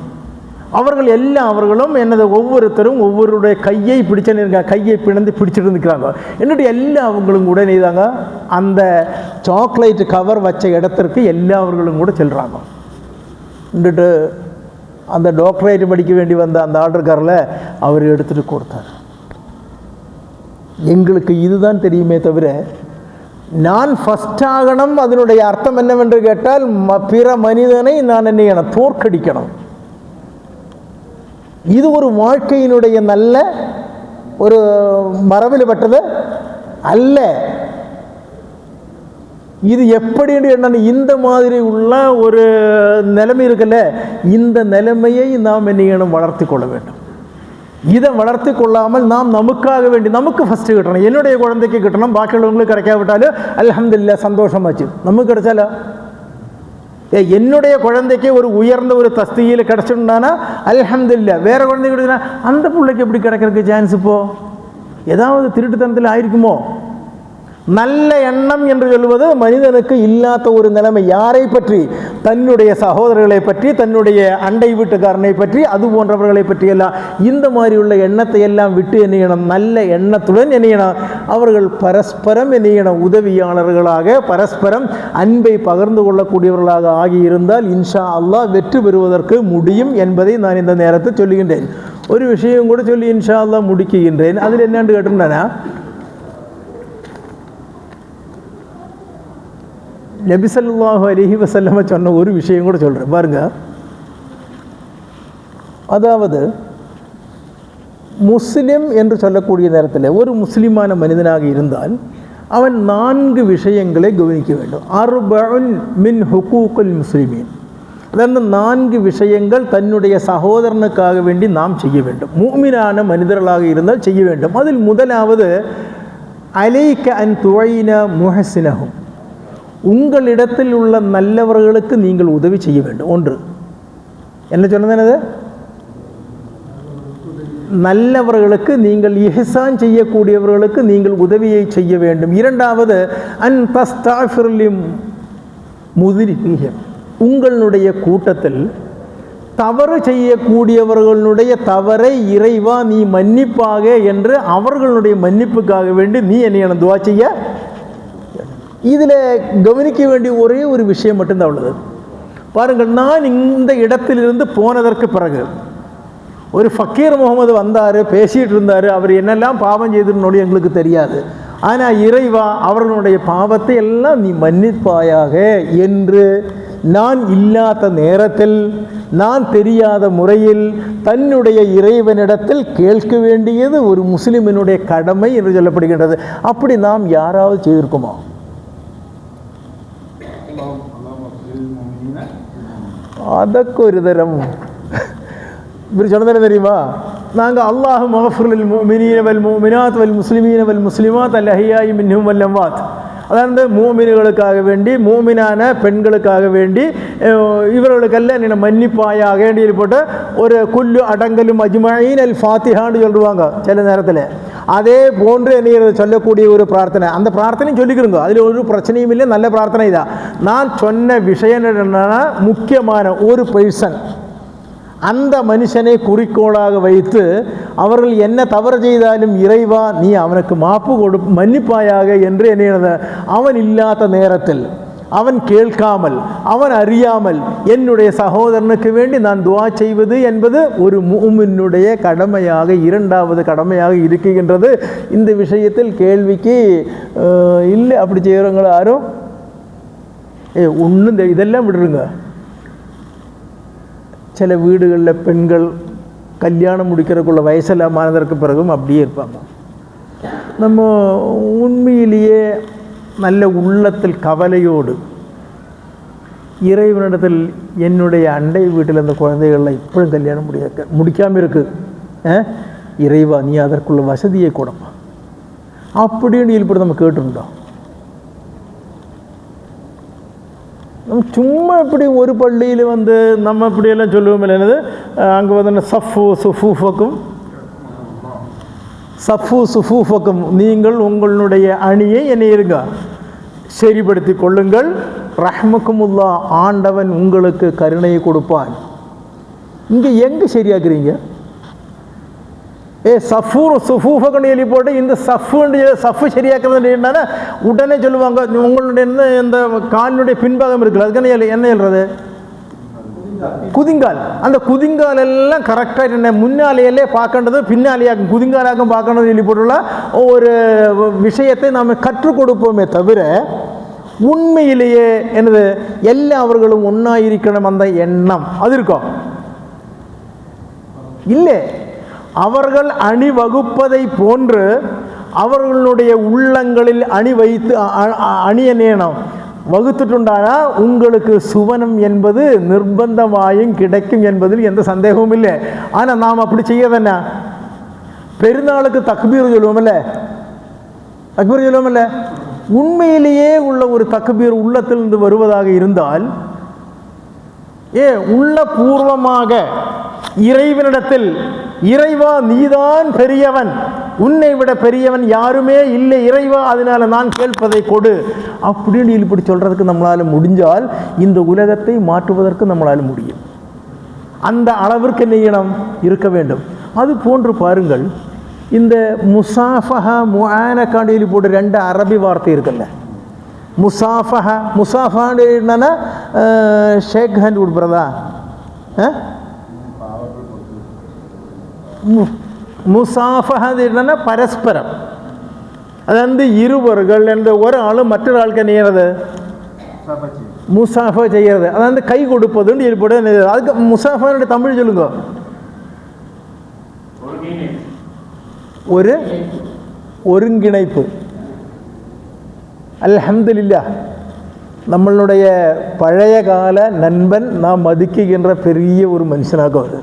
அவர்களும் ஒவ்வொருத்தரும் ஒவ்வொருடைய கையை கையை பிணைந்து பிடிச்சிட்டு இருந்துக்கிறாங்க. என்னுடைய அவங்களும் கூட நெய்தாங்க அந்த சாக்லேட் கவர் வச்ச இடத்திற்கு அவர்களும் கூட செல்றாங்க. அந்த டாக்டரேட் படிக்க வேண்டி வந்த அந்த ஆர்டர்காரில் அவர் எடுத்துகிட்டு கொடுத்தார். எங்களுக்கு இதுதான் தெரியுமே தவிர நான் ஃபஸ்ட் ஆகணும் அதனுடைய அர்த்தம் என்னவென்று கேட்டால் பிற மனிதனை நான் என்ன தோற்கடிக்கணும். இது ஒரு வாழ்க்கையினுடைய நல்ல ஒரு மரபில் பட்டது அல்ல. இது எப்படி என்ன இந்த மாதிரி உள்ள ஒரு நிலைமை இருக்குல்ல, இந்த நிலைமையை நாம் என்ன வளர்த்து கொள்ள வேண்டும். இதை வளர்த்து கொள்ளாமல் நாம் நமக்காக வேண்டி நமக்கு ஃபஸ்ட்டு கிட்டணும், என்னுடைய குழந்தைக்கு கிட்டணும், பாக்கியுள்ளவங்களுக்கு கிடைக்காவிட்டாலும் அல்ஹம்துலில்லாஹ் சந்தோஷமாச்சு. நமக்கு கிடைச்சாலா என்னுடைய குழந்தைக்கு ஒரு உயர்ந்த ஒரு தஸ்தியில் கிடச்சிருந்தானா அல்ஹம்துலில்லாஹ். வேறு குழந்தை கிடைச்சா அந்த பிள்ளைக்கு எப்படி கிடைக்கிறதுக்கு சான்ஸ்? இப்போது ஏதாவது திருட்டுத்தனத்தில் ஆயிருக்குமோ? நல்ல எண்ணம் என்று சொல்வது மனிதனுக்கு இல்லாத ஒரு நிலைமை. யாரை பற்றி? தன்னுடைய சகோதரர்களை பற்றி, தன்னுடைய அண்டை வீட்டுக்காரனை பற்றி, அது போன்றவர்களை பற்றி எல்லாம் இந்த மாதிரி உள்ள எண்ணத்தை எல்லாம் விட்டு என்னையணும் நல்ல எண்ணத்துடன் என்னையணும் அவர்கள் பரஸ்பரம் என்னையணும் உதவியாளர்களாக பரஸ்பரம் அன்பை பகிர்ந்து கொள்ளக்கூடியவர்களாக ஆகியிருந்தால் இன்ஷா அல்லாஹ் வெற்றி பெறுவதற்கு முடியும் என்பதை நான் இந்த நேரத்தில் சொல்லுகின்றேன். ஒரு விஷயம் கூட சொல்லி இன்ஷா அல்லாஹ் முடிக்குகின்றேன். அதில் என்னென்று கேட்டிருந்தேன்னா, நபி ஸல்லல்லாஹு அலைஹி வஸல்லம் சொன்ன ஒரு விஷயம் கூட சொல்கிறேன் பாருங்க. அதாவது முஸ்லிம் என்று சொல்லக்கூடிய நேரத்தில் ஒரு முஸ்லிமான மனிதனாக இருந்தால் அவன் 4 விஷயங்களை கவனிக்க வேண்டும். அர்பஉன் மின் ஹுகூகுல் முஸ்லிமீன். அதாவது 4 விஷயங்கள் தன்னுடைய சகோதரனுக்காக வேண்டி நாம் செய்ய வேண்டும். முஃமினான மனிதர்களாக இருந்தால் செய்ய வேண்டும். அதில் முதலாவது அலைக அன் துவைன முஹ்சினஹும், உங்களிடத்தில் உள்ள நல்லவர்களுக்கு நீங்கள் உதவி செய்ய வேண்டும். ஒன்று என்ன சொன்னது? என்னது? நல்லவர்களுக்கு நீங்கள் இஹ்சான் செய்யக்கூடியவர்களுக்கு நீங்கள் உதவியை செய்ய வேண்டும். இரண்டாவது, அன் தஸ்தாஃபிர்லிம் முதிரிஹிம், உங்களுடைய கூட்டத்தில் தவறு செய்யக்கூடியவர்களுடைய தவறை இறைவா நீ மன்னிப்பாக என்று அவர்களுடைய மன்னிப்புக்காக வேண்டி நீ என்னை துவா செய்ய. இதில் கவனிக்க வேண்டிய ஒரே ஒரு விஷயம் மட்டும்தான் உள்ளது. பாருங்கள், நான் இந்த இடத்திலிருந்து போனதற்கு பிறகு ஒரு ஃபக்கீர் முகமது வந்தார், பேசிகிட்டு இருந்தார். அவர் என்னெல்லாம் பாவம் செய்திருந்தோடு எங்களுக்கு தெரியாது. ஆனால் இறைவா அவர்களுடைய பாவத்தை எல்லாம் நீ மன்னிப்பாயாக என்று நான் இல்லாத நேரத்தில், நான் தெரியாத முறையில் தன்னுடைய இறைவனிடத்தில் கேட்க வேண்டியது ஒரு முஸ்லிமினுடைய கடமை என்று சொல்லப்படுகின்றது. அப்படி நாம் யாராவது செய்திருக்குமா? அதற்கு ஒரு தரம் இப்படி சொன்னதானே தெரியுமா? நாங்கள் அல்லாஹு மஃபிரில் முஃமினீன வல் முஃமினாத் வல் முஸ்லிமீன வல் முஸ்லிமாத் அல் அஹ்யாஇ மின்ஹும் வல் அம்வாத், அதாவது மூமின்களுக்காக வேண்டி, மூமினான பெண்களுக்காக வேண்டி இவர்களுக்கெல்லாம் என்ன மன்னிப்பாயாக வேண்டியில் போட்டு ஒரு குல்லு அடங்கலும் அஜ்மஈன் அல் ஃபாத்திஹான்னு சொல்லுவாங்க சில நேரத்தில். அதே போன்று என்ன சொல்லக்கூடிய ஒரு பிரார்த்தனை, அந்த பிரார்த்தனையும் சொல்லிக்கிறோங்க, அதில் ஒரு பிரச்சனையும் இல்லை, நல்ல பிரார்த்தனை தான். நான் சொன்ன விஷயம் என்னன்னா, முக்கியமான ஒரு பர்சன், அந்த மனுஷனை குறிக்கோளாக வைத்து அவர்கள் என்ன தவறு செய்தாலும் இறைவா நீ அவனுக்கு மாப்பு மன்னிப்பாயாக என்று என்ன, அவன் இல்லாத நேரத்தில், அவன் கேட்காமல், அவன் அறியாமல் என்னுடைய சகோதரனுக்கு வேண்டி நான் துவா செய்வது என்பது ஒரு முஃமினுடைய கடமையாக, இரண்டாவது கடமையாக இருக்கின்றது. இந்த விஷயத்தில் கேள்விக்கு இல்லை அப்படி செய்கிறவங்கள யாரும் ஒன்றும் இதெல்லாம் விடுருங்க. சில வீடுகளில் பெண்கள் கல்யாணம் முடிக்கிறதுக்குள்ள வயசெல்லாம் மாறதற்கு பிறகும் அப்படியே இருப்பாங்க. நம்ம உண்மையிலேயே நல்ல உள்ளத்தில் கவலையோடு இறைவனிடத்தில், என்னுடைய அண்டை வீட்டில் இந்த குழந்தைகளில் இப்பவும் கல்யாணம் முடிக்காமல் இருக்குது, இறைவா நீ அதற்குள்ள வசதியை கொடுப்பா அப்படின்னு இப்படி நம்ம கேட்டுருந்தோம். நம்ம சும்மா இப்படி ஒரு பள்ளியில் நம்ம இப்படியெல்லாம் சொல்லுவோம் என்னது, அங்கே சஃபு சுஃபூஃபக்கும் நீங்கள் உங்களுடைய அணியை என்னை இருங்க சரிப்படுத்தி கொள்ளுங்கள், ரஹ்மக்குமுல்லா ஆண்டவன் உங்களுக்கு கருணையை கொடுப்பான். இங்கே எங்கே சரியாக்குறீங்க? சஃபூர் சுஃபூஃபக்குன்னு எழுதி போட்டு இந்த சஃபு சரியாக்குறது என்னன்னா உடனே சொல்லுவாங்க, உங்களுடைய இந்த காலினுடைய பின்பாகம் இருக்குல்ல, அதுக்கான என்ன எழுறது? குதிங்கால். அந்த குதிங்கால் எல்லாம் கரெக்டாக என்ன முன்னாலேயே பார்க்கறது, பின்னாலேயாக்கும் குதிங்காலாக்கும் பார்க்கறது சொல்லி போட்டுள்ள ஒரு விஷயத்தை நாம் கற்றுக் கொடுப்போமே தவிர, உண்மையிலேயே என்னது எல்லாவர்களும் ஒன்றா இருக்கணும் அந்த எண்ணம் அது இருக்கும் இல்லை. அவர்கள் அணிவகுப்பதை போன்று அவர்களுடைய உள்ளங்களில் அணிய நேனம் வகுத்துட்டுண்டானா உங்களுக்கு சுவனம் என்பது நிர்பந்தமாயும் கிடைக்கும் என்பதில் எந்த சந்தேகமும் இல்லை. ஆனால் நாம் அப்படி செய்யறதுன்னா, பெருநாளுக்கு தக்பீர் சொல்லுவோம்ல, உண்மையிலேயே உள்ள ஒரு தக்பீர் உள்ளத்திலிருந்து வருவதாக இருந்தால், உள்ளபூர்வமாக இறைவனிடத்தில் இறைவா நீதான் பெரியவன், உன்னை விட பெரியவன் யாருமே இல்லை இறைவா, அதனால நான் கேட்பதை கொடு அப்படின்னு இப்படி சொல்றதுக்கு நம்மளால முடிஞ்சால் இந்த உலகத்தை மாற்றுவதற்கு நம்மளால முடியும். அந்த அளவிற்கு நெய்யணம் இருக்க வேண்டும். அது போன்று பாருங்கள், இந்த முசாஃபஹா முஆனகாண்டியில் போட்டு ரெண்டு அரபி வார்த்தை இருக்குல்ல. முசாஃபஹான்னு என்னன்னா ஷேக் ஹேண்ட் கொடுக்குறதா, முசாஃபஹா என்னன்னா பரஸ்பரம், அது இருவர்கள் என்ற ஒரு ஆளும் மற்றொரு ஆளுக்கு நேரது முசாஃபா செய்யறது, அதாவது கை கொடுப்பதுன்னு ஏற்பட. அதுக்கு முசாஃபானுடைய தமிழ் சொல்லுங்க. ஒரு ஒருங்கிணைப்பு. அல்ஹம்துலில்லாஹ், நம்மளுடைய பழைய கால நண்பன் நாம் மதிக்குகின்ற பெரிய ஒரு மனுஷனாக வருது.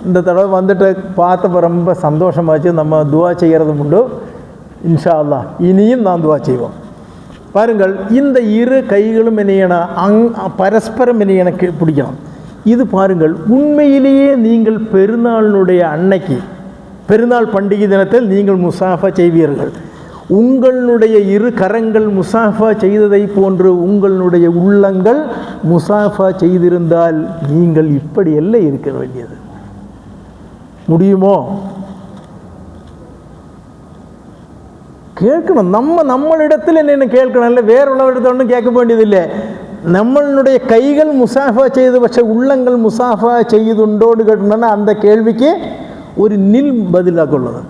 இந்த தடவை வந்துட்டு பார்த்தப்போ ரொம்ப சந்தோஷமாச்சு. நம்ம துவா செய்கிறது உண்டு. இன்ஷா அல்லாஹ் இனியும் நாம் துவா செய்வோம். பாருங்கள், இந்த இரு கைகளும் என்னையனா பரஸ்பரம் என்னையனை பிடிக்கணும். இது பாருங்கள், உண்மையிலேயே நீங்கள் பெருநாளினுடைய அன்னைக்கு, பெருநாள் பண்டிகை தினத்தில் நீங்கள் முசாஃபா செய்வீர்கள். உங்களுடைய இரு கரங்கள் முசாஃபா செய்ததை போன்று உங்களுடைய உள்ளங்கள் முசாஃபா செய்திருந்தால் நீங்கள் இப்படியெல்லாம் இருக்க வேண்டியது முடியுமோ? கேட்கணும். நம்மளிடத்தில் என்ன கேட்கணும், இல்லை வேற உள்ளவரிடத்தில் ஒன்றும் கேட்க வேண்டியதில்லை. நம்மளுடைய கைகள் முசாஃபா செய்த பட்ச உள்ளங்கள் முசாஃபா செய்யுதுண்டோடு கேட்டோம்னா அந்த கேள்விக்கு ஒரு நில் பதிலாக உள்ளது,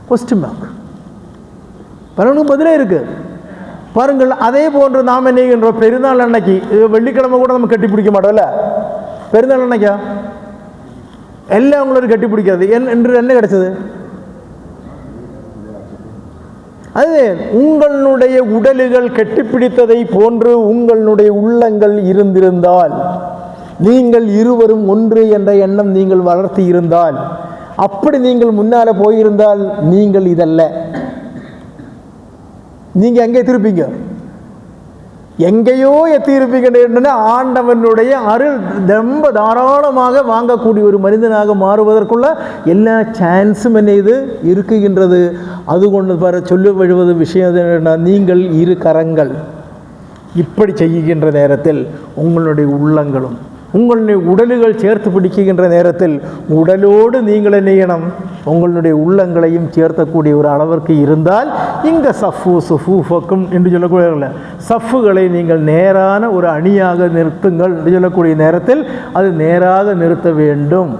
கொஸ்டின் மார்க். பலனுக்கு பதிலே இருக்கு பாருங்கள். அதே போன்று நாம் என்ன செய்கின்றோம், பெருநாள் அன்னைக்கு, வெள்ளிக்கிழமை கூட நம்ம கட்டி பிடிக்க மாட்டோம்ல, பெருநாள் அன்னைக்கா எல்லாம் அவங்களோட கட்டி பிடிக்காது என்று என்ன கிடைச்சது? அது உங்களுடைய உடல்கள் கட்டிப்பிடித்ததை போன்று உங்களுடைய உள்ளங்கள் இருந்திருந்தால், நீங்கள் இருவரும் ஒன்று என்ற எண்ணம் நீங்கள் வளர்த்தி இருந்தால், அப்படி நீங்கள் முன்னால போயிருந்தால் நீங்கள் இதல்ல. நீங்க எங்கே திருப்பீங்க? எங்கேயோ எத்தியிருப்பீங்க. ஆண்டவனுடைய அருள் ரொம்ப தாராளமாக வாங்கக்கூடிய ஒரு மனிதனாக மாறுவதற்குள்ள எல்லா சான்ஸும் என்ன இது இருக்குகின்றது. அது கொண்டு சொல்ல விழுவது விஷயம் என்னன்னா, நீங்கள் இரு கரங்கள் இப்படி செய்கின்ற நேரத்தில் உங்களுடைய உள்ளங்களும் உங்களுடைய உடல்கள் சேர்த்து பிடிக்கின்ற நேரத்தில் உடலோடு நீங்கள் என்ன செய்யணும், உங்களுடைய உள்ளங்களையும் சேர்த்தக்கூடிய ஒரு அளவிற்கு இருந்தால், இங்கே சஃபு சுஃபூஃபக்கும் என்று சொல்லக்கூடிய சஃப்புகளை நீங்கள் நேரான ஒரு அணியாக நிறுத்துங்கள் என்று சொல்லக்கூடிய நேரத்தில் அது நேராக நிறுத்த வேண்டும்.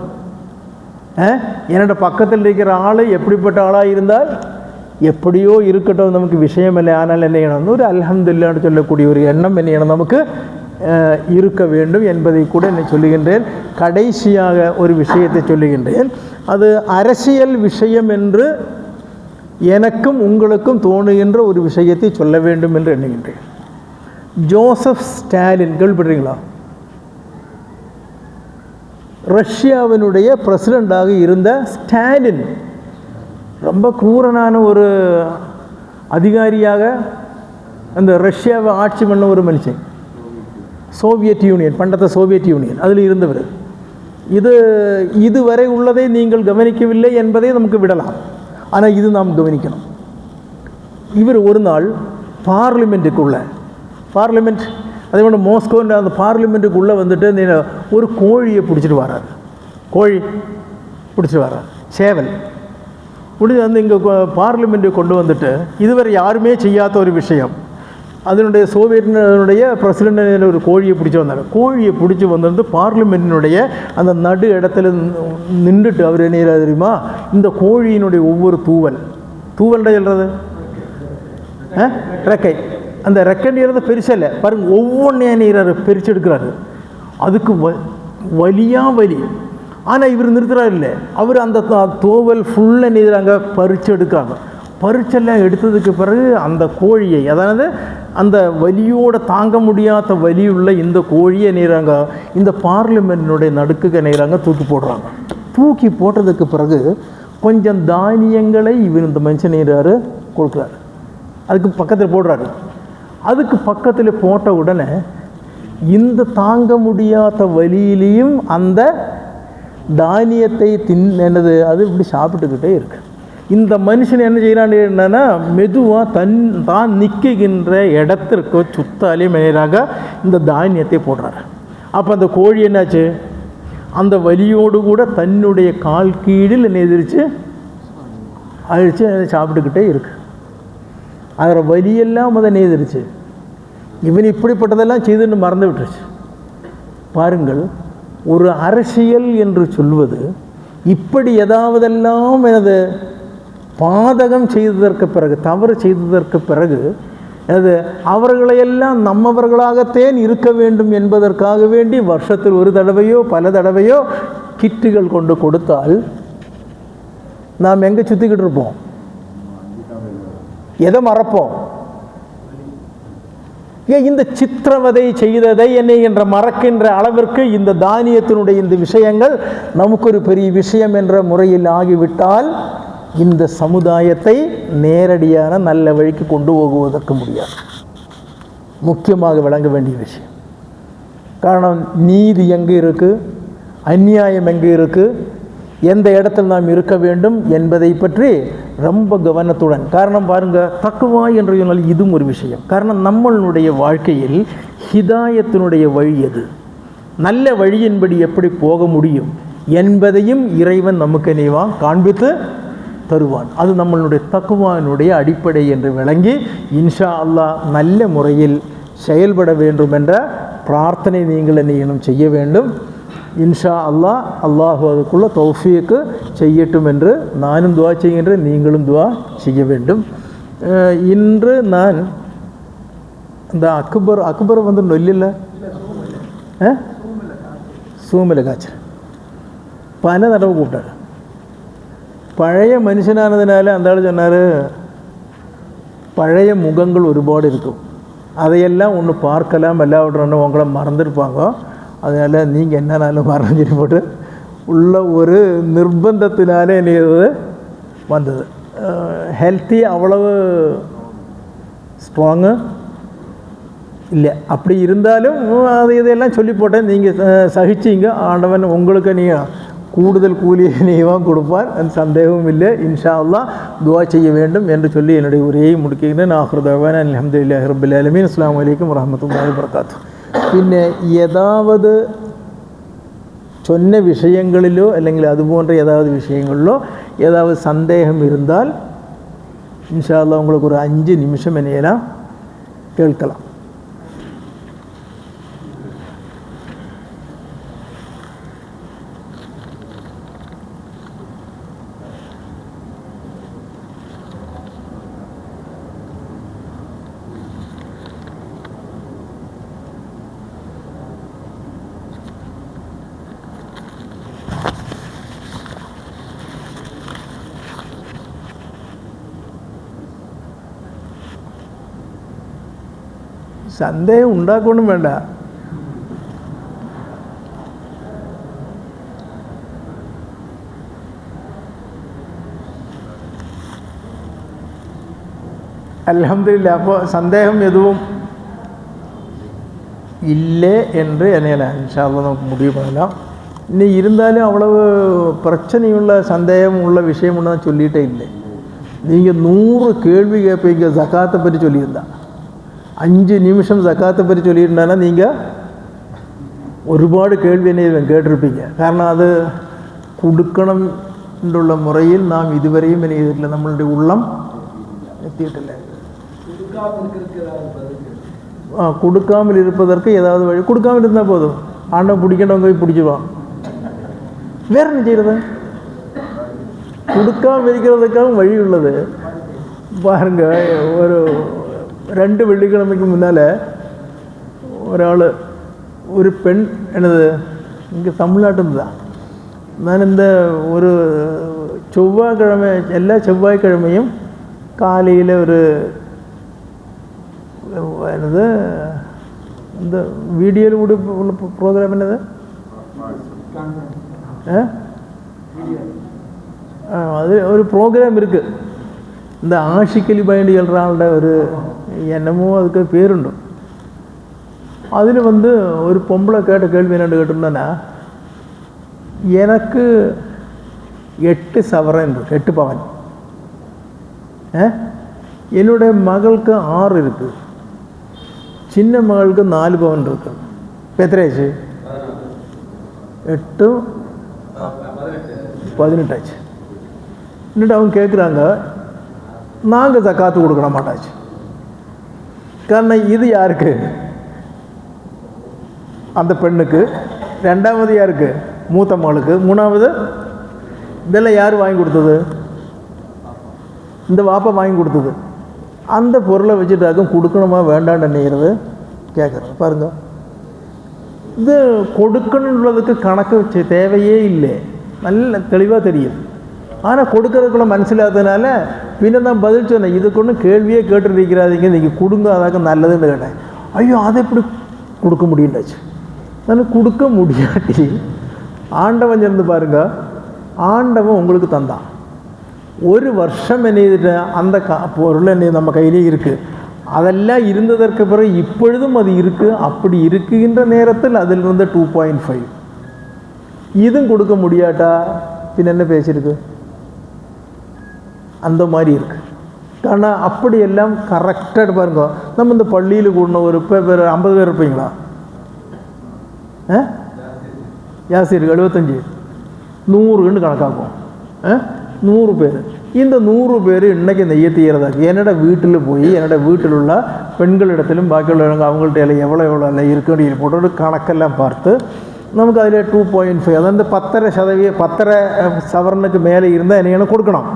என்னோட பக்கத்தில் இருக்கிற ஆள் எப்படிப்பட்ட ஆளாக இருந்தால் எப்படியோ இருக்கட்டும், நமக்கு விஷயம் இல்லை. ஆனால் என்ன செய்யணும், ஒரு அல்ஹம்துலில்லாஹ்னு சொல்லக்கூடிய ஒரு எண்ணம் என்ன செய்யணும் நமக்கு இருக்க வேண்டும் என்பதை கூட நான் சொல்லுகின்றேன். கடைசியாக ஒரு விஷயத்தை சொல்லுகின்றேன். அது அரசியல் விஷயம் என்று எனக்கும் உங்களுக்கும் தோணுகின்ற ஒரு விஷயத்தை சொல்ல வேண்டும் என்று எண்ணுகின்றேன். Joseph Stalin கேள்விப்படுறீங்களா? ரஷ்யாவினுடைய பிரசிடண்டாக இருந்த ஸ்டாலின் ரொம்ப கிரூரனான ஒரு அதிகாரியாக அந்த ரஷ்யாவை ஆட்சி பண்ண ஒரு மனுஷன். சோவியத் யூனியன், பண்டத்த சோவியத் யூனியன் அதில் இருந்தவர். இதுவரை உள்ளதை நீங்கள் கவனிக்கவில்லை என்பதை நமக்கு விடலாம். ஆனால் இது நாம் கவனிக்கணும். இவர் ஒரு நாள் பார்லிமெண்ட் அதே போல் மாஸ்கோ அந்த பார்லிமெண்ட்டுக்குள்ளே வந்துட்டு ஒரு கோழியை பிடிச்சிட்டு வர்றார். சேவல் பிடிச்சி வந்து இங்கே பார்லிமெண்ட்டுக்கு கொண்டு வந்துட்டு, இதுவரை யாருமே செய்யாத ஒரு விஷயம், அதனுடைய சோவியத்தினுடைய பிரசிடண்ட் ஒரு கோழியை பிடிச்சி வந்தார். கோழியை பிடிச்சி வந்து பார்லிமெண்ட்டினுடைய அந்த நடு இடத்துல நின்றுட்டு அவர் என்ன தெரியுமா, இந்த கோழியினுடைய ஒவ்வொரு தூவல்ட சொல்கிறது ரெக்கை, அந்த ரெக்கைன்றது பெருசில்லை பாருங்க, ஒவ்வொன்றையும் நீரார் பிரித்து எடுக்கிறாரு. அதுக்கு வலி. ஆனால் இவர் நிறுத்துறாரு இல்லை, அவர் அந்த தோவல் ஃபுல்லாக நீராங்க பறித்து எடுக்கிறாங்க. பறிச்செல்லாம் எடுத்ததுக்கு பிறகு அந்த கோழியை, அதாவது அந்த வலியோட தாங்க முடியாத வலியுள்ள இந்த கோழியை நேராங்க இந்த பார்லிமெண்ட்டினுடைய நடுக்குக்கு நேராங்க தூக்கி போடுறாங்க. தூக்கி போட்டதுக்கு பிறகு கொஞ்சம் தானியங்களை இவர் இந்த மனுஷன் நேராரு கொடுக்குறாரு, அதுக்கு பக்கத்தில் போடுறாரு. அதுக்கு பக்கத்தில் போட்ட உடனே இந்த தாங்க முடியாத வலியிலையும் அந்த தானியத்தை என்னது அது இப்படி சாப்பிட்டுக்கிட்டே இருக்கு. இந்த மனுஷன் என்ன செய்யறான்னு என்னன்னா, மெதுவாக தான் நிற்கின்ற இடத்திற்கு சுத்தாலே மேலாக இந்த தானியத்தை போடுறாரு. அப்போ அந்த கோழி என்னாச்சு, அந்த வலியோடு கூட தன்னுடைய கால் கீழில் என்ன எதிர்த்து அழிச்சு சாப்பிட்டுக்கிட்டே இருக்கு. அதில் வலியெல்லாம் அதை நேதிருச்சு. இவன் இப்படிப்பட்டதெல்லாம் செய்துன்னு மறந்து விட்டுருச்சு. பாருங்கள், ஒரு அரசியல் என்று சொல்வது இப்படி ஏதாவதெல்லாம் எனது பாதகம் செய்ததற்கு பிறகு, தவறு செய்ததற்கு பிறகு அது அவர்களையெல்லாம் நம்மவர்களாகத்தேன் இருக்க வேண்டும் என்பதற்காக வேண்டி வருஷத்தில் ஒரு தடவையோ பல தடவையோ கிட்டுகள் கொண்டு கொடுத்தால் நாம் எங்கே சுற்றிக்கிட்டு இருப்போம்? எதை மறப்போம்? இந்த சித்திரவதை செய்ததை என்னை என்ற மறக்கின்ற அளவிற்கு இந்த தானியத்தினுடைய இந்த விஷயங்கள் நமக்கு ஒரு பெரிய விஷயம் என்ற முறையில் ஆகிவிட்டால் இந்த சமுதாயத்தை நேரடியான நல்ல வழிக்கு கொண்டு போகுவதற்கு முடியாது. முக்கியமாக விளங்க வேண்டிய விஷயம், காரணம் நீதி எங்கே இருக்குது, அநியாயம் எங்கே இருக்குது, எந்த இடத்தில் நாம் இருக்க வேண்டும் என்பதை பற்றி ரொம்ப கவனத்துடன். காரணம் பாருங்கள், தக்குவா என்று சொன்னால் இதுவும் ஒரு விஷயம். காரணம் நம்மளுடைய வாழ்க்கையில் ஹிதாயத்தினுடைய வழி எது, நல்ல வழியின்படி எப்படி போக முடியும் என்பதையும் இறைவன் நமக்கு நினைவாக காண்பித்து தருவான். அது நம்மளுடைய தக்குவானுடைய அடிப்படை என்று விளங்கி இன்ஷா அல்லாஹ் நல்ல முறையில் செயல்பட வேண்டும் என்ற பிரார்த்தனை நீங்கள் என்னையும் செய்ய வேண்டும். இன்ஷா அல்லாஹ் அல்லாஹு அதுக்குள்ள தௌஃபீக்கு செய்யட்டும் என்று நானும் துவா செய்கின்றேன், நீங்களும் துவா செய்ய வேண்டும். இன்று நான் இந்த அக்பர் வந்து நொல்லில்ல സൂമിൽ കാച്ചർ പല തടവ് കൂട്ടാറ്. പഴയ മനുഷ്യനാണതിനാൽ എന്താണ് சொன்னார், பழைய முகங்கள் ஒருபாடு இருக்கும், அதையெல்லாம் ஒன்று பார்க்கலாம், எல்லாவற்றும் உங்களை மறந்துருப்பாங்க. அதனால் நீங்கள் என்னன்னாலும் மறந்துட்டு போட்டு உள்ள ஒரு நிர்பந்தத்தினாலே இது வந்தது. ஹெல்த்தி அவ்வளவு ஸ்ட்ராங்கு இல்லை. அப்படி இருந்தாலும் அது இதையெல்லாம் சொல்லி போட்டேன், நீங்கள் சகிச்சிங்க. ஆண்டவன் உங்களுக்கு நீங்கள் கூடுதல் கூலியை நீவாக கொடுப்பார், அந்த சந்தேகமும் இல்லை. இன்ஷா அல்லாஹ் துவா செய்ய வேண்டும் என்று சொல்லி என்னுடைய உரையை முடிக்கிறேன். ஆஹிரு தஅவானா அல்ஹம்துலில்லாஹி ரப்பில் ஆலமீன். அஸ்ஸலாமு அலைக்கும் வரஹ்மத்துல்லாஹி வபரகாத்துஹு. പിന്നെ ஏதாவது சொன்ன விஷயங்களிலோ അല്ലെങ്കിൽ அதுபோன்ற ஏதாவது விஷயங்களிலோ ஏதாவது சந்தேகம் இருந்தால் இன்ஷா அல்லாஹ் உங்களுக்கு ஒரு 5 நிமிஷம் என்னையெல்லாம் கேட்கலாம். சந்தேகம் உண்டாக்கணும் வேண்டாம். அல்ஹம்துலில்லாஹ். அப்போ சந்தேகம் எதுவும் இல்லை என்று என்னையில இன்ஷா அல்லாஹ் நமக்கு முடிவு பண்ணலாம். இனி இருந்தாலும் அவ்வளவு பிரச்சனையுள்ள சந்தேகம் உள்ள விஷயம் ஒன்று தான் சொல்லிகிட்டே இல்லை. நீங்கள் 100 கேள்வி கேட்பீங்க ஜக்காத்தை பற்றி சொல்லியிருந்தா, 5 நிமிஷம் ஜக்காத்தை பற்றி சொல்லியிருந்தானா நீங்கள் ഒരുപാട് கேள்வி என்ன கேட்டிருப்பீங்க. காரணம் அது கொடுக்கணும் என்றுள்ள முறையில் நாம் இதுவரையும் என்ன செய்திட்டில்லை, நம்மளுடைய உள்ளம் எத்தியிட்டில்லை. கொடுக்காமல் இருப்பதற்கு ஏதாவது வழி, கொடுக்காமல் இருந்தால் போதும், ஆண்டவன் பிடிக்கண்டவங்க போய் பிடிச்சிடுவான். வேற என்ன செய்கிறது? கொடுக்காமல் இருக்கிறதுக்காகவும் வழி உள்ளது. பாருங்க, ஒரு 2 வெள்ளிக்கிழமைக்கு முன்னால் ஒரு பெண் என்னது இங்கே தமிழ்நாட்டில் தான், நான் இந்த ஒரு செவ்வாய்க்கிழமை எல்லா செவ்வாய்க்கிழமையும் காலையில் ஒரு என்னது இந்த வீடியோவில் கூட உள்ள ப்ரோக்ராம் என்னது அது ஒரு ப்ரோக்ராம் இருக்குது. இந்த ஆஷிக்கலி பயண்டி எழுறாங்கள ஒரு என்னமோ அதுக்கு பேருண்டு. அதில் வந்து ஒரு பொம்பளை கேட்ட கேள்வி என்னென்னு கேட்டிருந்தேன்னா, எனக்கு 8 சவரன் இருக்குது, 8 பவன். என்னுடைய மகளுக்கு 6 இருக்குது, சின்ன மகளுக்கு 4 பவன் இருக்குது. இப்போ எத்தனை ஆச்சு? 8 18 ஆச்சு. இன்னும் அவங்க கேட்குறாங்க, நாங்கள் ஜக்காத்து கொடுக்க மாட்டாச்சு. காரணம் இது யாருக்கு? அந்த பெண்ணுக்கு. 2வது யாருக்கு? மூத்த மகளுக்கு. 3வது இதெல்லாம் யார் வாங்கி கொடுத்தது? இந்த வாப்பா வாங்கி கொடுத்தது. அந்த பொருளை வச்சுட்டாக்கும் கொடுக்கணுமா வேண்டான்னு நினைக்கிறது கேட்குறது. பாருங்கள், இது கொடுக்கணுன்றதுக்கு கணக்கு தேவையே இல்லை, நல்ல தெளிவாக தெரியும். ஆனால் கொடுக்கறதுக்குள்ள மனசில்லாததுனால பின்ன தான் பதில் சொன்னேன், இதுக்கு ஒன்றும் கேள்வியே கேட்டுருக்கிறாதீங்க, நீங்கள் கொடுங்க, அதாக்க நல்லதுன்னு கேட்டேன். ஐயோ, அதை எப்படி கொடுக்க முடியுண்டாச்சு? நான் கொடுக்க முடியாட்டி ஆண்டவன் சேர்ந்து பாருங்கள், ஆண்டவன் உங்களுக்கு தந்தான். 1 வருஷம் என்ன செய்துட்டு அந்த பொருள் என்ன நம்ம கையிலே இருக்குது, அதெல்லாம் இருந்ததற்கு பிறகு இப்பொழுதும் அது இருக்குது. அப்படி இருக்குகின்ற நேரத்தில் அதிலிருந்து 2.5 இதுவும் கொடுக்க முடியாட்டா பின் என்ன பேசியிருக்கு? அந்த மாதிரி இருக்குது. ஆனால் அப்படியெல்லாம் கரெக்டாக பாருங்க. நம்ம இந்த பள்ளியில் கூடின ஒரு பேர் 50 பேர் இருப்பீங்களா? யாசிர் 75 100ன்னு கணக்காக்கும். 100 பேர். இந்த 100 பேர் இன்றைக்கி நெய்யத்து செய்கிறதாக்கு என்னோட வீட்டில் போய் என்னோட வீட்டில் உள்ள பெண்களிடத்திலும் பாக்கி உள்ளவங்க அவங்கள்ட்ட எல்லாம் எவ்வளோ இல்லை இருக்குன்னு போட்டு ஒரு கணக்கெல்லாம் பார்த்து நமக்கு அதில் 2.5 அதாவது 10.5 சவரனுக்கு மேலே இருந்தால் என்ன கொடுக்கணும்.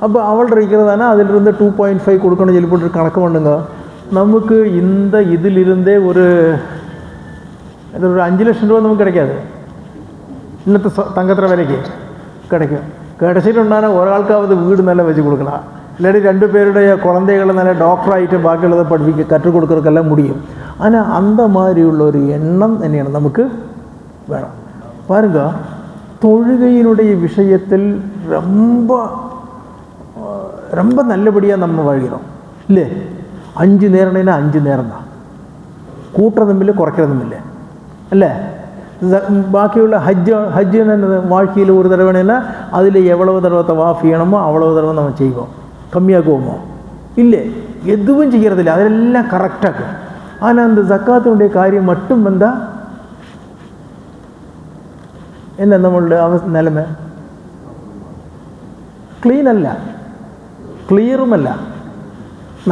அப்போ அவள்கிட்ட இருக்கிறதானா அதிலிருந்து 2.5 கொடுக்கணும்னு சொல்லி போட்டு கணக்கு பண்ணுங்க. நமக்கு இந்த இதிலிருந்தே ஒரு 5 லட்சம் ரூபா நமக்கு கிடைக்காது. இன்னத்து தங்கத்துற விலைக்கு கிடைக்கும். கிடைச்சிட்டுண்டான ஒரு ஆளுக்காவது வீடு நல்லா வச்சு கொடுக்கலாம். இல்லாட்டி 2 பேருடைய குழந்தைகளை நல்லா டாக்டர் ஆகிட்டு பாக்கியுள்ளதை படிக்க கற்றுக் கொடுக்குறதுக்கெல்லாம் முடியும். ஆனால் அந்த மாதிரி உள்ள ஒரு எண்ணம் என்ன நமக்கு வேணும். பாருங்க, தொழுகையினுடைய விஷயத்தில் ரொம்ப ரொம்ப நல்லபடியாக நம்ம வாழ்கிறோம் இல்லை? 5 நேரம்னா 5 நேரம் தான், கூட்டுறதும் இல்லை குறைக்கிறதும் இல்லை இல்லை? பாக்கியுள்ள ஹஜ்ஜு என்னது? வாழ்க்கையில் ஒரு தடவைனா அதில் எவ்வளவு தடவை தவாஃப் செய்யணுமோ அவ்வளவு தடவை நம்ம செய்வோம். கம்மியாக்குவோமோ? இல்லை, எதுவும் செய்கிறதில்லை. அதெல்லாம் கரெக்டாக. ஆனால் அந்த ஜக்காத்தினுடைய காரியம் மட்டும் வந்தால் என்ன நம்மளுடைய நிலைமை? க்ளீன் அல்ல, கிளியரும் அல்ல,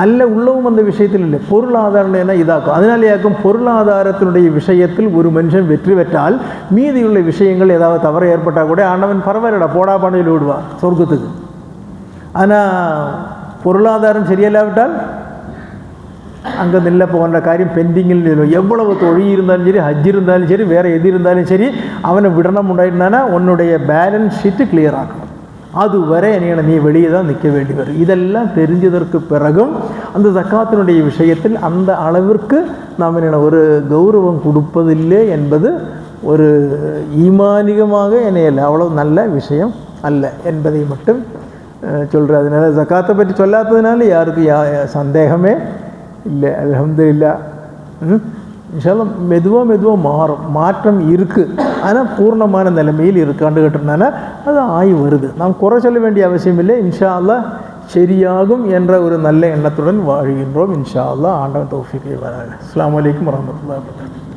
நல்ல உள்ளவும் அந்த விஷயத்தில் இல்லை. பொருளாதாரம் என்ன இதாக்கும். அதனாலேயாக்கும் பொருளாதாரத்தினுடைய விஷயத்தில் ஒரு மனுஷன் வெற்றி பெற்றால் மீதியுள்ள விஷயங்கள் ஏதாவது தவறு ஏற்பட்டால் கூட ஆண்டவன் பரவாயில்லடா போடா பண்ணையில் விடுவான் சொர்க்கத்துக்கு. ஆனால் பொருளாதாரம் சரியில்லாவிட்டால் அங்கே நில்ல போன்ற காரியம் பெண்டிங்கில் எவ்வளவு தொழில் இருந்தாலும் சரி, ஹஜ் இருந்தாலும் சரி, வேறு எது இருந்தாலும் சரி, அவனை விடணும் உண்டாயிட்டானா உன்னுடைய பேலன்ஸ் ஷீட்டு கிளியர் ஆகணும். அதுவரை என்ன நீ வெளியே தான் நிற்க வேண்டி வரும். இதெல்லாம் தெரிஞ்சதற்கு பிறகும் அந்த ஜக்காத்தினுடைய விஷயத்தில் அந்த அளவிற்கு நாம் என்ன ஒரு கௌரவம் கொடுப்பதில்லை என்பது ஒரு ஈமானிகமாக என்னையில்லை, அவ்வளோ நல்ல விஷயம் அல்ல என்பதை மட்டும் சொல்கிறேன். அதனால ஜக்காத்தை பற்றி சொல்லாததுனால யாருக்கும் சந்தேகமே இல்லை. அல்ஹம்துலில்லாஹ். இன்ஷால்லா மெதுவாக மாற்றம் இருக்குது. ஆனால் பூர்ணமான நிலைமையில் இருக்காண்டு கேட்டதுனால அது ஆகி வருது. நாம் குறை சொல்ல வேண்டிய அவசியம் இல்லை. இன்ஷா அல்லாஹ் சரியாகும் என்ற ஒரு நல்ல எண்ணத்துடன் வாழ்கின்றோம். இன்ஷா அல்லாஹ். ஆண்டவன் தௌஃபீக் வராங்க. அஸ்ஸலாமு அலைக்கும் வரஹ்மத்துல்லாஹி வபரகாத்துஹு.